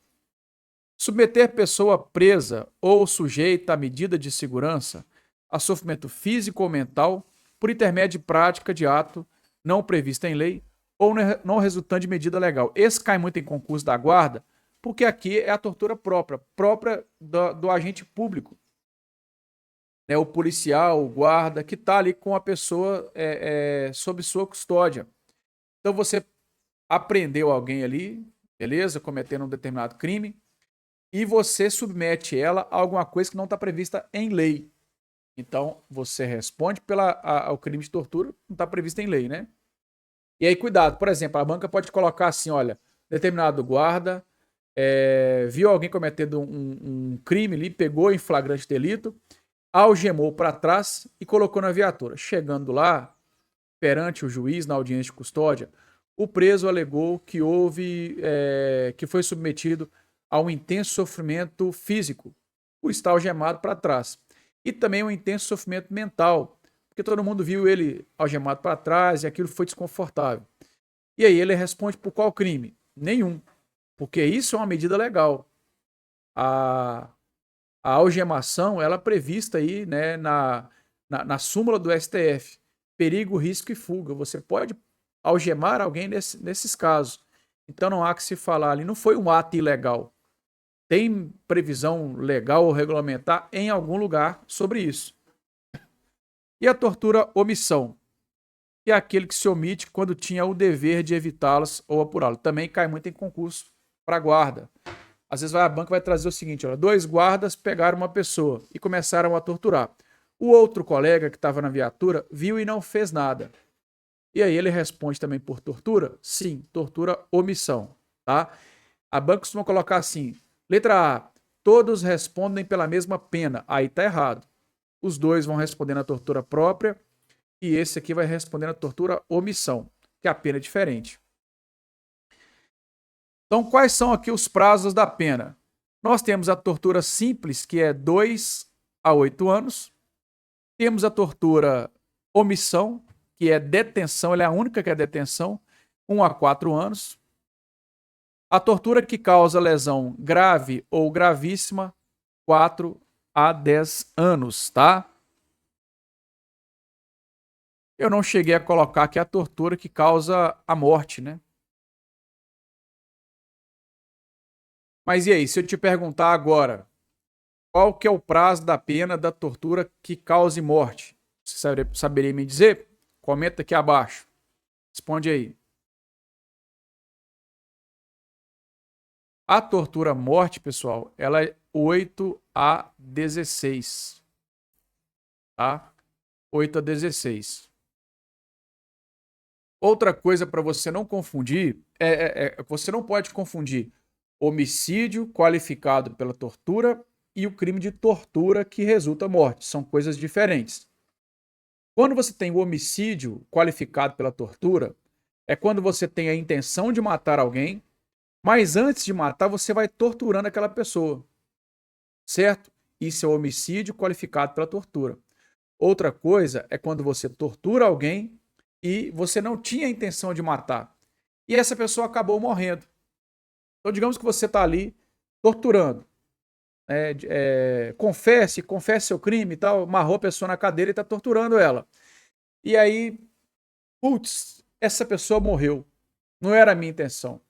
Submeter pessoa presa ou sujeita à medida de segurança a sofrimento físico ou mental por intermédio de prática de ato não previsto em lei ou não resultante de medida legal. Esse cai muito em concurso da guarda, porque aqui é a tortura própria do agente público. Né, o policial, o guarda, que está ali com a pessoa sob sua custódia. Então você apreendeu alguém ali, beleza, cometendo um determinado crime, e você submete ela a alguma coisa que não está prevista em lei. Então você responde ao crime de tortura, não está previsto em lei, né? E aí, cuidado, por exemplo, a banca pode colocar assim, olha, determinado guarda viu alguém cometendo um crime ali, pegou em flagrante delito, algemou para trás e colocou na viatura. Chegando lá, perante o juiz, na audiência de custódia, o preso alegou que que foi submetido a um intenso sofrimento físico, por estar algemado para trás. E também um intenso sofrimento mental, porque todo mundo viu ele algemado para trás e aquilo foi desconfortável. E aí ele responde por qual crime? Nenhum, porque isso é uma medida legal. A algemação, ela é prevista aí, né, na súmula do STF. Perigo, risco e fuga. Você pode algemar alguém nesses casos. Então não há que se falar ali, não foi um ato ilegal. Tem previsão legal ou regulamentar em algum lugar sobre isso. E a tortura omissão, que é aquele que se omite quando tinha o dever de evitá-las ou apurá-las. Também cai muito em concurso para guarda. Às vezes a banca vai trazer o seguinte, olha, 2 guardas pegaram uma pessoa e começaram a torturar. O outro colega que estava na viatura viu e não fez nada. E aí ele responde também por tortura? Sim, tortura omissão, tá? A banca costuma colocar assim, letra A, todos respondem pela mesma pena. Aí tá errado. Os 2 vão responder na tortura própria e esse aqui vai responder na tortura omissão, que a pena é diferente. Então, quais são aqui os prazos da pena? Nós temos a tortura simples, que é 2 a 8 anos. Temos a tortura omissão, que é detenção, ela é a única que é detenção, 1 a 4 anos. A tortura que causa lesão grave ou gravíssima, 4 a 10 anos, tá? Eu não cheguei a colocar aqui a tortura que causa a morte, né? Mas e aí, se eu te perguntar agora, qual que é o prazo da pena da tortura que cause morte? Você saberia me dizer? Comenta aqui abaixo. Responde aí. A tortura morte, pessoal, ela é 8 a 16. Tá? 8 a 16. Outra coisa para você não confundir, você não pode confundir homicídio qualificado pela tortura e o crime de tortura que resulta morte. São coisas diferentes. Quando você tem o homicídio qualificado pela tortura, é quando você tem a intenção de matar alguém, mas antes de matar, você vai torturando aquela pessoa, certo? Isso é homicídio qualificado pela tortura. Outra coisa é quando você tortura alguém e você não tinha a intenção de matar. E essa pessoa acabou morrendo. Então, digamos que você está ali torturando. Confesse seu crime e tal, amarrou a pessoa na cadeira e está torturando ela. E aí, putz, essa pessoa morreu. Não era a minha intenção.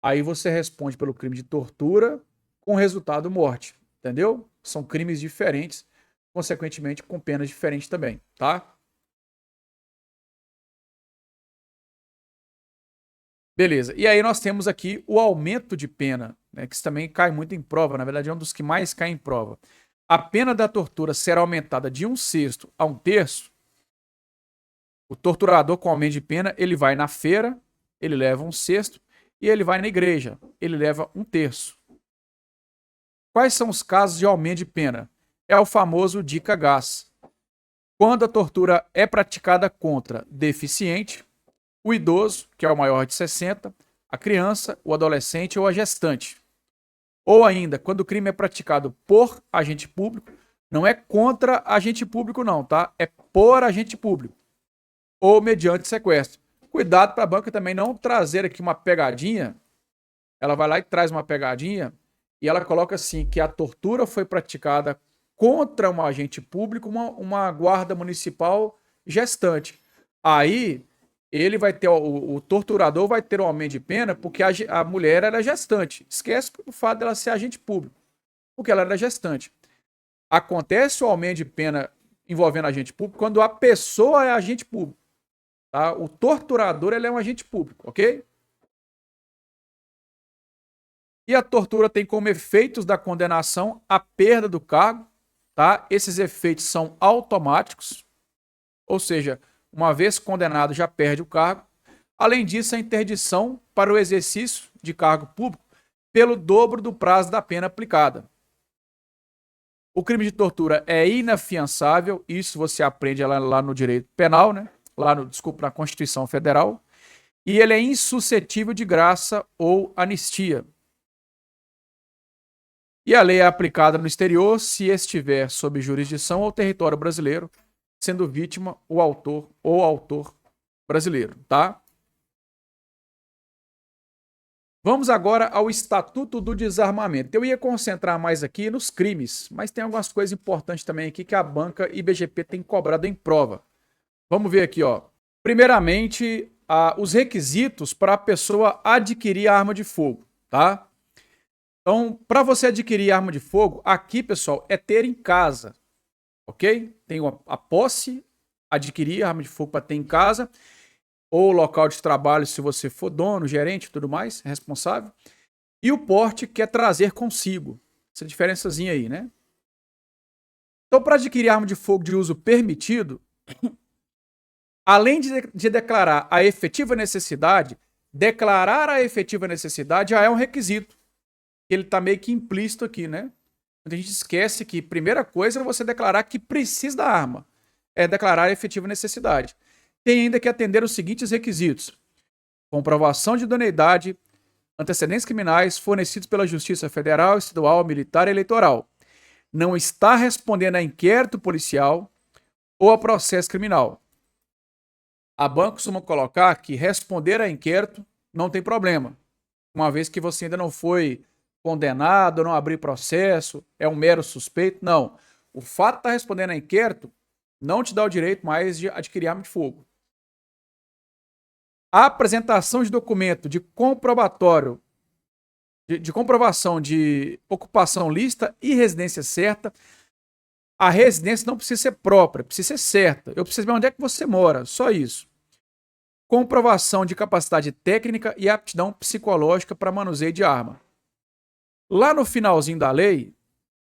Aí você responde pelo crime de tortura com resultado morte. Entendeu? São crimes diferentes, consequentemente com penas diferentes também, tá? Beleza. E aí nós temos aqui o aumento de pena, né, que isso também cai muito em prova, na verdade é um dos que mais cai em prova. A pena da tortura será aumentada de 1/6 a 1/3. O torturador com aumento de pena, ele vai na feira, ele leva 1/6, e ele vai na igreja, ele leva 1/3. Quais são os casos de aumento de pena? É o famoso dica gás. Quando a tortura é praticada contra deficiente, o idoso, que é o maior de 60, a criança, o adolescente ou a gestante. Ou ainda, quando o crime é praticado por agente público, não é contra agente público não, tá? É por agente público. Ou mediante sequestro. Cuidado para a banca também não trazer aqui uma pegadinha. Ela vai lá e traz uma pegadinha e ela coloca assim que a tortura foi praticada contra um agente público, uma guarda municipal gestante. Aí ele vai ter, o torturador vai ter um aumento de pena porque a mulher era gestante. Esquece o fato dela ser agente público, porque ela era gestante. Acontece o aumento de pena envolvendo agente público quando a pessoa é agente público. Tá? O torturador ele é um agente público, ok? E a tortura tem como efeitos da condenação a perda do cargo, tá? Esses efeitos são automáticos, ou seja, uma vez condenado já perde o cargo. Além disso, a interdição para o exercício de cargo público pelo dobro do prazo da pena aplicada. O crime de tortura é inafiançável, isso você aprende lá no direito penal, né? Na Constituição Federal, e ele é insuscetível de graça ou anistia. E a lei é aplicada no exterior se estiver sob jurisdição ou território brasileiro, sendo vítima o autor ou autor brasileiro, tá? Vamos agora ao Estatuto do Desarmamento. Eu ia concentrar mais aqui nos crimes, mas tem algumas coisas importantes também aqui que a banca e IBGP tem cobrado em prova. Vamos ver aqui, ó. Primeiramente, os requisitos para a pessoa adquirir a arma de fogo, tá? Então, para você adquirir arma de fogo, aqui, pessoal, é ter em casa, ok? Tem a posse, adquirir arma de fogo para ter em casa, ou local de trabalho, se você for dono, gerente e tudo mais, responsável. E o porte, que é trazer consigo. Essa diferençazinha aí, né? Então, para adquirir arma de fogo de uso permitido, além de declarar a efetiva necessidade, declarar a efetiva necessidade já é um requisito. Ele está meio que implícito aqui, né? A gente esquece que primeira coisa é você declarar que precisa da arma. É declarar a efetiva necessidade. Tem ainda que atender os seguintes requisitos: comprovação de idoneidade, antecedentes criminais fornecidos pela Justiça Federal, Estadual, Militar e Eleitoral. Não está respondendo a inquérito policial ou a processo criminal. A banca costuma colocar que responder a inquérito não tem problema, uma vez que você ainda não foi condenado, não abrir processo, é um mero suspeito. Não. O fato de estar respondendo a inquérito não te dá o direito mais de adquirir arma de fogo. A apresentação de documento de comprobatório, de comprovação de ocupação lícita e residência certa. A residência não precisa ser própria, precisa ser certa. Eu preciso saber onde é que você mora, só isso. Comprovação de capacidade técnica e aptidão psicológica para manuseio de arma. Lá no finalzinho da lei,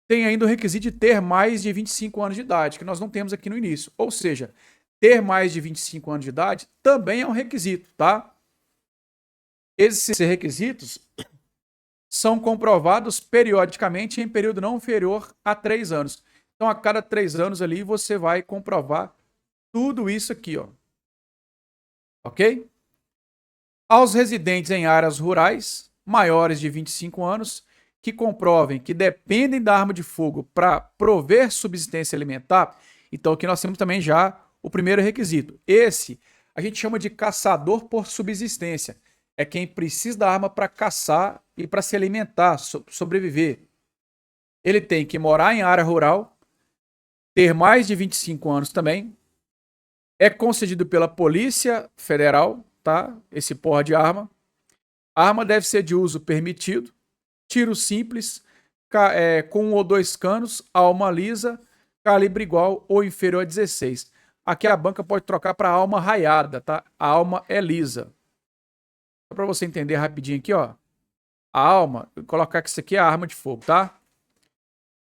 tem ainda o requisito de ter mais de 25 anos de idade, que nós não temos aqui no início. Ou seja, ter mais de 25 anos de idade também é um requisito, tá? Esses requisitos são comprovados periodicamente em período não inferior a 3 anos. Então, a cada 3 anos ali, você vai comprovar tudo isso aqui, ó. Ok? Aos residentes em áreas rurais, maiores de 25 anos, que comprovem que dependem da arma de fogo para prover subsistência alimentar. Então aqui nós temos também já o primeiro requisito. Esse a gente chama de caçador por subsistência. É quem precisa da arma para caçar e para se alimentar, sobreviver. Ele tem que morar em área rural, ter mais de 25 anos também, é concedido pela Polícia Federal, tá? Esse porra de arma. A arma deve ser de uso permitido, tiro simples, com 1 ou 2 canos, alma lisa, calibre igual ou inferior a 16. Aqui a banca pode trocar para alma raiada, tá? A alma é lisa. Só para você entender rapidinho aqui, ó. A alma, vou colocar que isso aqui é a arma de fogo, tá?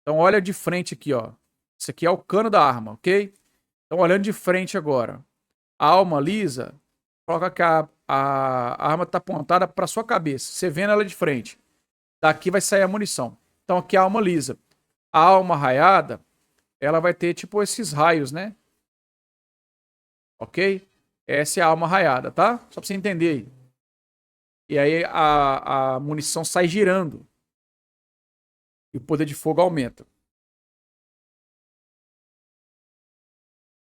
Então olha de frente aqui, ó. Isso aqui é o cano da arma, ok? Então olhando de frente agora. A alma lisa, coloca que a arma está apontada para sua cabeça. Você vendo ela de frente. Daqui vai sair a munição. Então aqui é a alma lisa. A alma raiada, ela vai ter tipo esses raios, né? Ok? Essa é a alma raiada, tá? Só para você entender aí. E aí a munição sai girando. E o poder de fogo aumenta.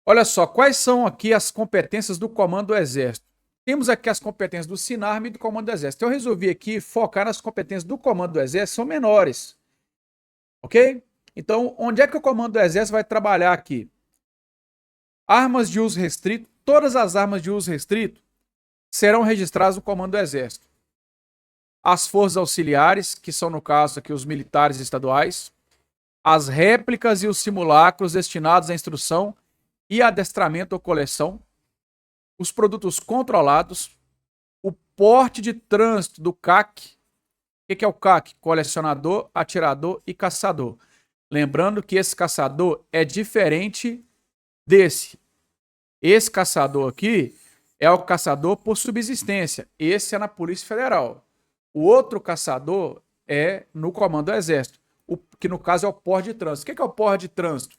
Olha só, quais são aqui as competências do Comando do Exército? Temos aqui as competências do Sinarme e do Comando do Exército. Eu resolvi aqui focar nas competências do Comando do Exército, são menores. Ok? Então, onde é que o Comando do Exército vai trabalhar aqui? Armas de uso restrito. Todas as armas de uso restrito serão registradas no Comando do Exército. As forças auxiliares, que são no caso aqui os militares estaduais. As réplicas e os simulacros destinados à instrução e adestramento ou coleção, os produtos controlados, o porte de trânsito do CAC. O que é o CAC? Colecionador, atirador e caçador. Lembrando que esse caçador é diferente desse. Esse caçador aqui é o caçador por subsistência. Esse é na Polícia Federal. O outro caçador é no Comando do Exército, que no caso é o porte de trânsito. O que é o porte de trânsito?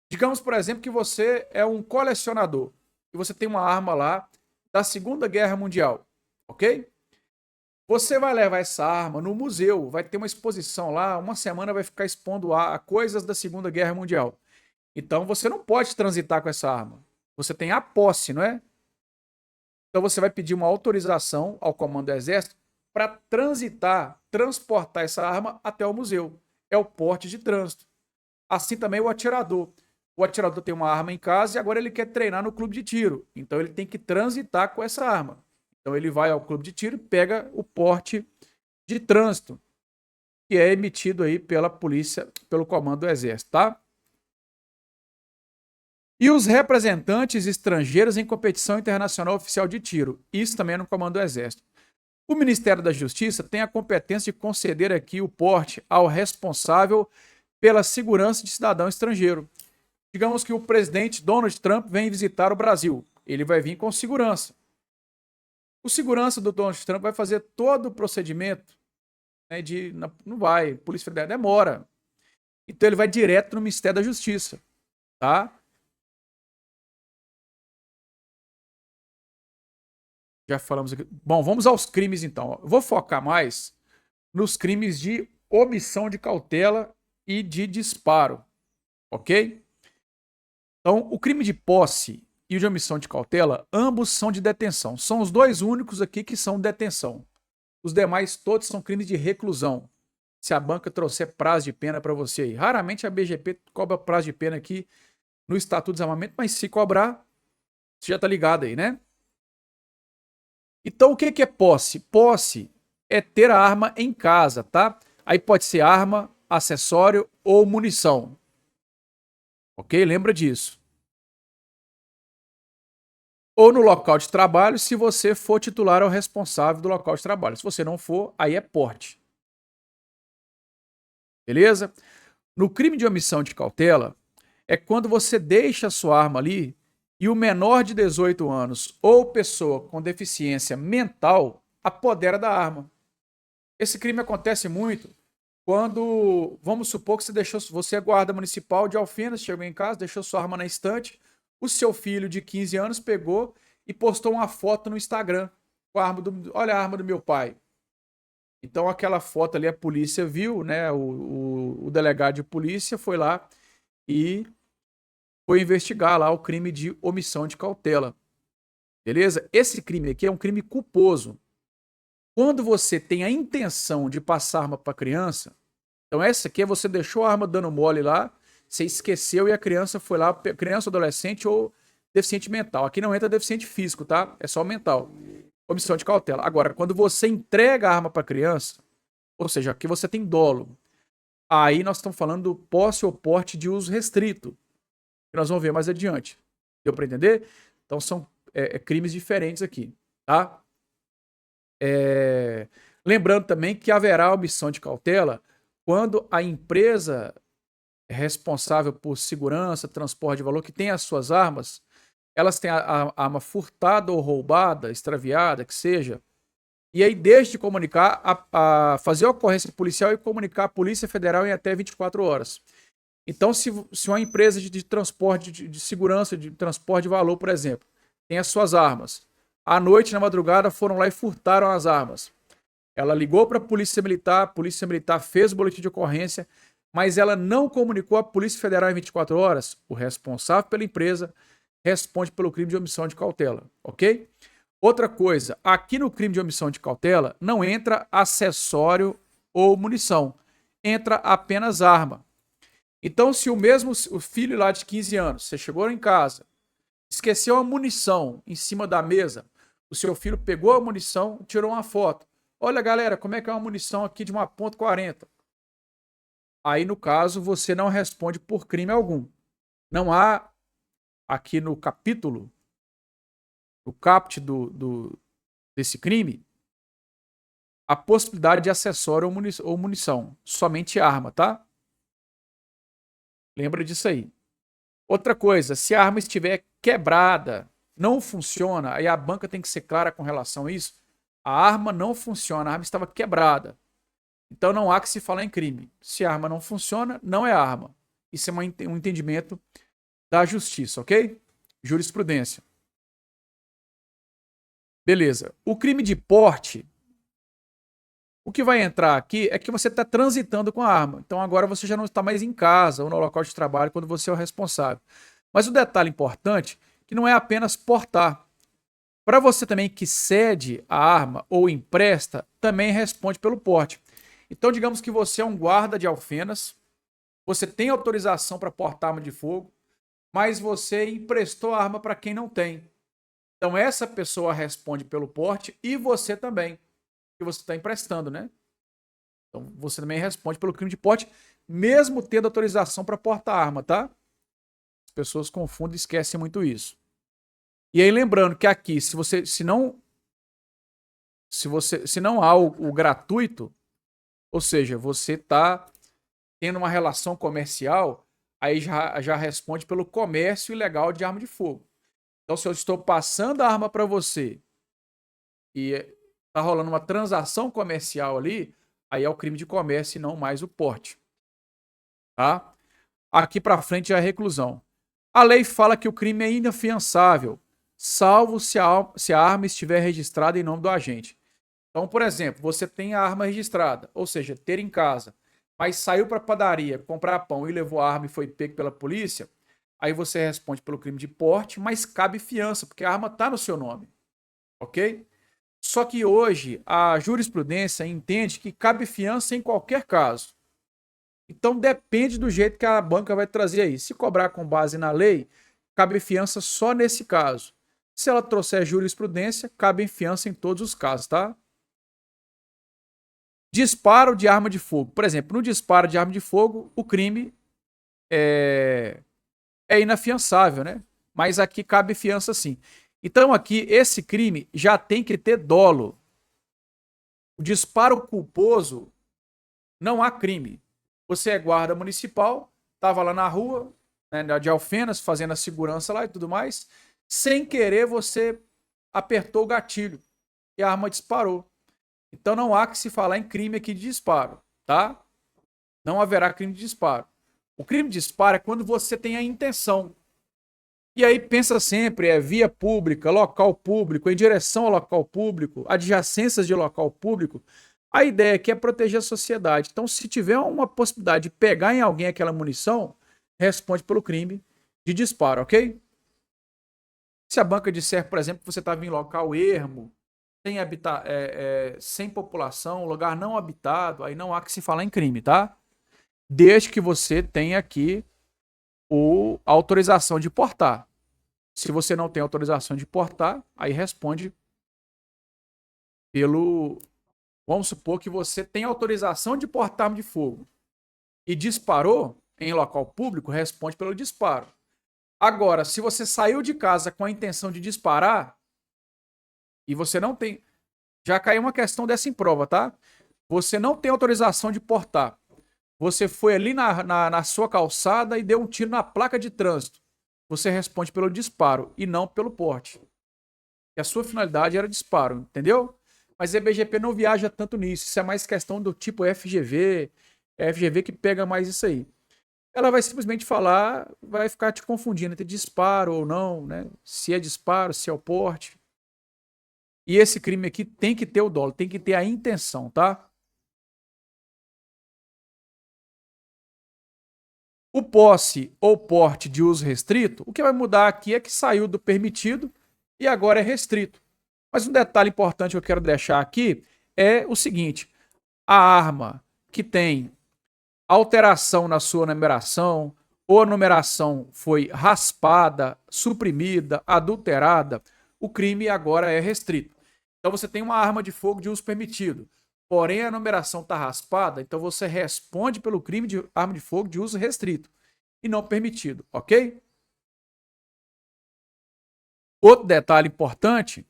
Digamos, por exemplo, que você é um colecionador e você tem uma arma lá da Segunda Guerra Mundial, ok? Você vai levar essa arma no museu, vai ter uma exposição lá, uma semana vai ficar expondo a coisas da Segunda Guerra Mundial. Então você não pode transitar com essa arma. Você tem a posse, não é? Então você vai pedir uma autorização ao Comando do Exército para transportar essa arma até o museu. É o porte de trânsito. Assim também o atirador. O atirador tem uma arma em casa e agora ele quer treinar no clube de tiro. Então ele tem que transitar com essa arma. Então ele vai ao clube de tiro e pega o porte de trânsito, que é emitido aí pela polícia, pelo Comando do Exército, tá? E os representantes estrangeiros em competição internacional oficial de tiro. Isso também é no Comando do Exército. O Ministério da Justiça tem a competência de conceder aqui o porte ao responsável pela segurança de cidadão estrangeiro. Digamos que o presidente Donald Trump vem visitar o Brasil. Ele vai vir com segurança. O segurança do Donald Trump vai fazer todo o procedimento, né, não vai, Polícia Federal demora. Então ele vai direto no Ministério da Justiça, tá? Já falamos aqui. Bom, vamos aos crimes então. Eu vou focar mais nos crimes de omissão de cautela e de disparo, ok? Então, o crime de posse e o de omissão de cautela, ambos são de detenção. São os dois únicos aqui que são de detenção. Os demais todos são crimes de reclusão. Se a banca trouxer prazo de pena para você aí. Raramente a BGP cobra prazo de pena aqui no Estatuto de Desarmamento, mas se cobrar, você já tá ligado aí, né? Então, o que é posse? Posse é ter a arma em casa, tá? Aí pode ser arma, acessório ou munição. Ok? Lembra disso. Ou no local de trabalho, se você for titular ou responsável do local de trabalho. Se você não for, aí é porte. Beleza? No crime de omissão de cautela, é quando você deixa a sua arma ali e o menor de 18 anos ou pessoa com deficiência mental apodera da arma. Esse crime acontece muito quando, vamos supor que você é guarda municipal de Alfenas, chegou em casa, deixou sua arma na estante, o seu filho de 15 anos pegou e postou uma foto no Instagram olha a arma do meu pai. Então aquela foto ali a polícia viu, né? O delegado de polícia foi lá e foi investigar lá o crime de omissão de cautela. Beleza? Esse crime aqui é um crime culposo. Quando você tem a intenção de passar arma para criança, então essa aqui é você deixou a arma dando mole lá, você esqueceu e a criança foi lá, criança, adolescente ou deficiente mental. Aqui não entra deficiente físico, tá? É só mental. Omissão de cautela. Agora, quando você entrega a arma para criança, ou seja, aqui você tem dolo, aí nós estamos falando do posse ou porte de uso restrito, que nós vamos ver mais adiante. Deu para entender? Então são crimes diferentes aqui, tá? Lembrando também que haverá omissão de cautela quando a empresa responsável por segurança, transporte de valor, que tem as suas armas, elas têm a arma furtada ou roubada, extraviada, que seja, e aí deixa de comunicar, fazer a ocorrência policial e comunicar à Polícia Federal em até 24 horas. Então, se uma empresa de transporte, de segurança, de transporte de valor, por exemplo, tem as suas armas, à noite, na madrugada, foram lá e furtaram as armas. Ela ligou para a Polícia Militar fez o boletim de ocorrência, mas ela não comunicou à Polícia Federal em 24 horas. O responsável pela empresa responde pelo crime de omissão de cautela, ok? Outra coisa, aqui no crime de omissão de cautela não entra acessório ou munição, entra apenas arma. Então, se o filho lá de 15 anos, você chegou em casa, esqueceu a munição em cima da mesa, o seu filho pegou a munição, tirou uma foto. Olha, galera, como é que é uma munição aqui de uma .40? Aí, no caso, você não responde por crime algum. Não há, aqui no capítulo, no caput desse crime, a possibilidade de acessório ou munição. Somente arma, tá? Lembra disso aí. Outra coisa, se a arma estiver quebrada, não funciona, aí a banca tem que ser clara com relação a isso. A arma não funciona, a arma estava quebrada. Então não há que se falar em crime. Se a arma não funciona, não é arma. Isso é um entendimento da justiça, ok? Jurisprudência. Beleza. O crime de porte, o que vai entrar aqui é que você está transitando com a arma. Então agora você já não está mais em casa ou no local de trabalho quando você é o responsável. Mas o detalhe importante é que não é apenas portar. Para você também que cede a arma ou empresta, também responde pelo porte. Então, digamos que você é um guarda de Alfenas, você tem autorização para portar arma de fogo, mas você emprestou a arma para quem não tem. Então, essa pessoa responde pelo porte e você também, que você está emprestando, né? Então, você também responde pelo crime de porte, mesmo tendo autorização para portar arma, tá? As pessoas confundem e esquecem muito isso. E aí, lembrando que aqui, se não há o gratuito, ou seja, você está tendo uma relação comercial, aí já responde pelo comércio ilegal de arma de fogo. Então, se eu estou passando a arma para você e está rolando uma transação comercial ali, aí é o crime de comércio e não mais o porte. Tá? Aqui para frente é a reclusão. A lei fala que o crime é inafiançável, salvo se a arma estiver registrada em nome do agente. Então, por exemplo, você tem a arma registrada, ou seja, ter em casa, mas saiu para a padaria comprar pão e levou a arma e foi pego pela polícia, aí você responde pelo crime de porte, mas cabe fiança, porque a arma está no seu nome. Ok? Só que hoje a jurisprudência entende que cabe fiança em qualquer caso. Então depende do jeito que a banca vai trazer aí. Se cobrar com base na lei, cabe fiança só nesse caso. Se ela trouxer jurisprudência, cabe fiança em todos os casos, tá? Disparo de arma de fogo. Por exemplo, no disparo de arma de fogo, o crime é inafiançável, né? Mas aqui cabe fiança sim. Então aqui, esse crime já tem que ter dolo. O disparo culposo, não há crime. Você é guarda municipal, estava lá na rua, né, de Alfenas, fazendo a segurança lá e tudo mais. Sem querer, você apertou o gatilho e a arma disparou. Então não há que se falar em crime aqui de disparo, tá? Não haverá crime de disparo. O crime de disparo é quando você tem a intenção. E aí pensa sempre, via pública, local público, em direção ao local público, adjacências de local público. A ideia aqui é proteger a sociedade. Então, se tiver uma possibilidade de pegar em alguém aquela munição, responde pelo crime de disparo, ok? Se a banca disser, por exemplo, que você estava em local ermo, sem população, lugar não habitado, aí não há que se falar em crime, tá? Desde que você tenha aqui a autorização de portar. Se você não tem autorização de portar, aí responde pelo... Vamos supor que você tem autorização de portar arma de fogo e disparou em local público, responde pelo disparo. Agora, se você saiu de casa com a intenção de disparar e você não tem... Já caiu uma questão dessa em prova, tá? Você não tem autorização de portar. Você foi ali na sua calçada e deu um tiro na placa de trânsito. Você responde pelo disparo e não pelo porte. E a sua finalidade era disparo, entendeu? Mas a EBGP não viaja tanto nisso. Isso é mais questão do tipo FGV. É a FGV que pega mais isso aí. Ela vai simplesmente falar, vai ficar te confundindo entre disparo ou não, né? Se é disparo, se é o porte. E esse crime aqui tem que ter o dolo, tem que ter a intenção, tá? O posse ou porte de uso restrito, o que vai mudar aqui é que saiu do permitido e agora é restrito. Mas um detalhe importante que eu quero deixar aqui é o seguinte: a arma que tem alteração na sua numeração, ou a numeração foi raspada, suprimida, adulterada, o crime agora é restrito. Então você tem uma arma de fogo de uso permitido, porém a numeração está raspada, então você responde pelo crime de arma de fogo de uso restrito e não permitido, ok? Outro detalhe importante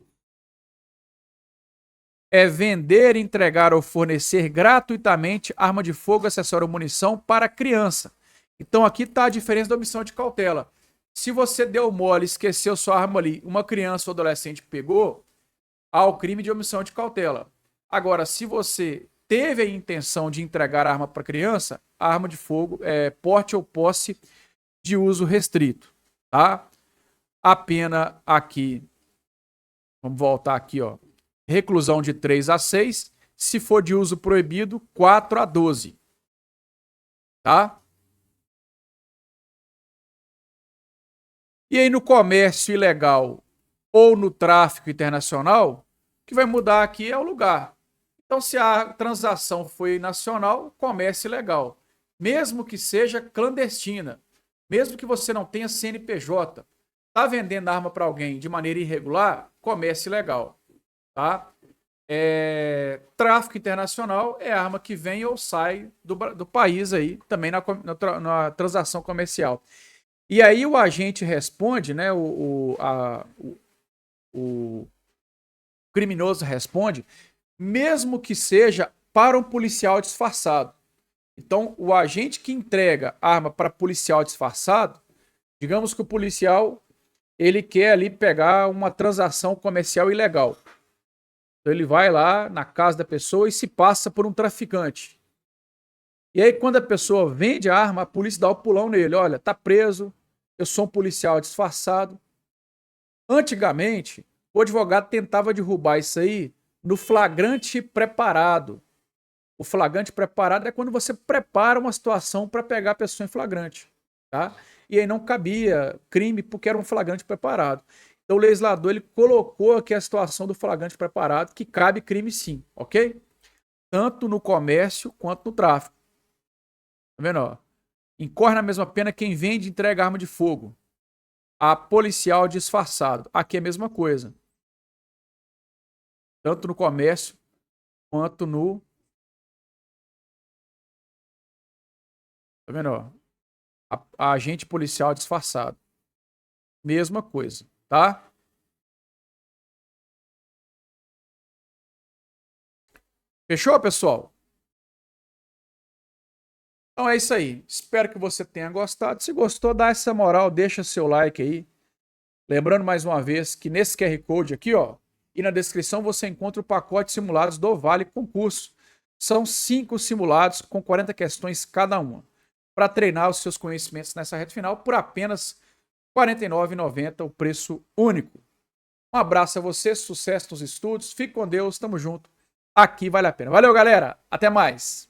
é vender, entregar ou fornecer gratuitamente arma de fogo, acessório ou munição para criança. Então aqui está a diferença da omissão de cautela. Se você deu mole, esqueceu sua arma ali, uma criança ou adolescente pegou, há o crime de omissão de cautela. Agora, se você teve a intenção de entregar a arma para criança, a arma de fogo é porte ou posse de uso restrito, tá? A pena aqui, vamos voltar aqui, ó. Reclusão de 3 a 6, se for de uso proibido, 4 a 12. Tá? E aí no comércio ilegal ou no tráfico internacional, o que vai mudar aqui é o lugar. Então, se a transação foi nacional, comércio ilegal. Mesmo que seja clandestina, mesmo que você não tenha CNPJ, está vendendo arma para alguém de maneira irregular, comércio ilegal. Tá? Tráfico internacional é arma que vem ou sai do país aí, também na transação comercial. E aí o agente responde, né? O criminoso responde, mesmo que seja para um policial disfarçado. Então, o agente que entrega arma para policial disfarçado, digamos que o policial ele quer ali pegar uma transação comercial ilegal. Então ele vai lá na casa da pessoa e se passa por um traficante. E aí quando a pessoa vende a arma, a polícia dá o pulão nele. Olha, tá preso, eu sou um policial disfarçado. Antigamente, o advogado tentava derrubar isso aí no flagrante preparado. O flagrante preparado é quando você prepara uma situação para pegar a pessoa em flagrante. Tá? E aí não cabia crime porque era um flagrante preparado. Então o legislador ele colocou aqui a situação do flagrante preparado, que cabe crime sim, ok? Tanto no comércio quanto no tráfico. Tá vendo? Ó? Incorre na mesma pena quem vende e entrega arma de fogo a policial disfarçado. Aqui é a mesma coisa. Tanto no comércio quanto no... Tá vendo? Ó? A agente policial disfarçado. Mesma coisa, tá? Fechou, pessoal? Então é isso aí. Espero que você tenha gostado. Se gostou, dá essa moral, deixa seu like aí. Lembrando mais uma vez que nesse QR Code aqui, ó, e na descrição você encontra o pacote de simulados do Vale Concurso. São 5 simulados com 40 questões cada uma, para treinar os seus conhecimentos nessa reta final por apenas R$ 49,90 o preço único. Um abraço a você, sucesso nos estudos, fique com Deus, tamo junto. Aqui vale a pena. Valeu, galera. Até mais.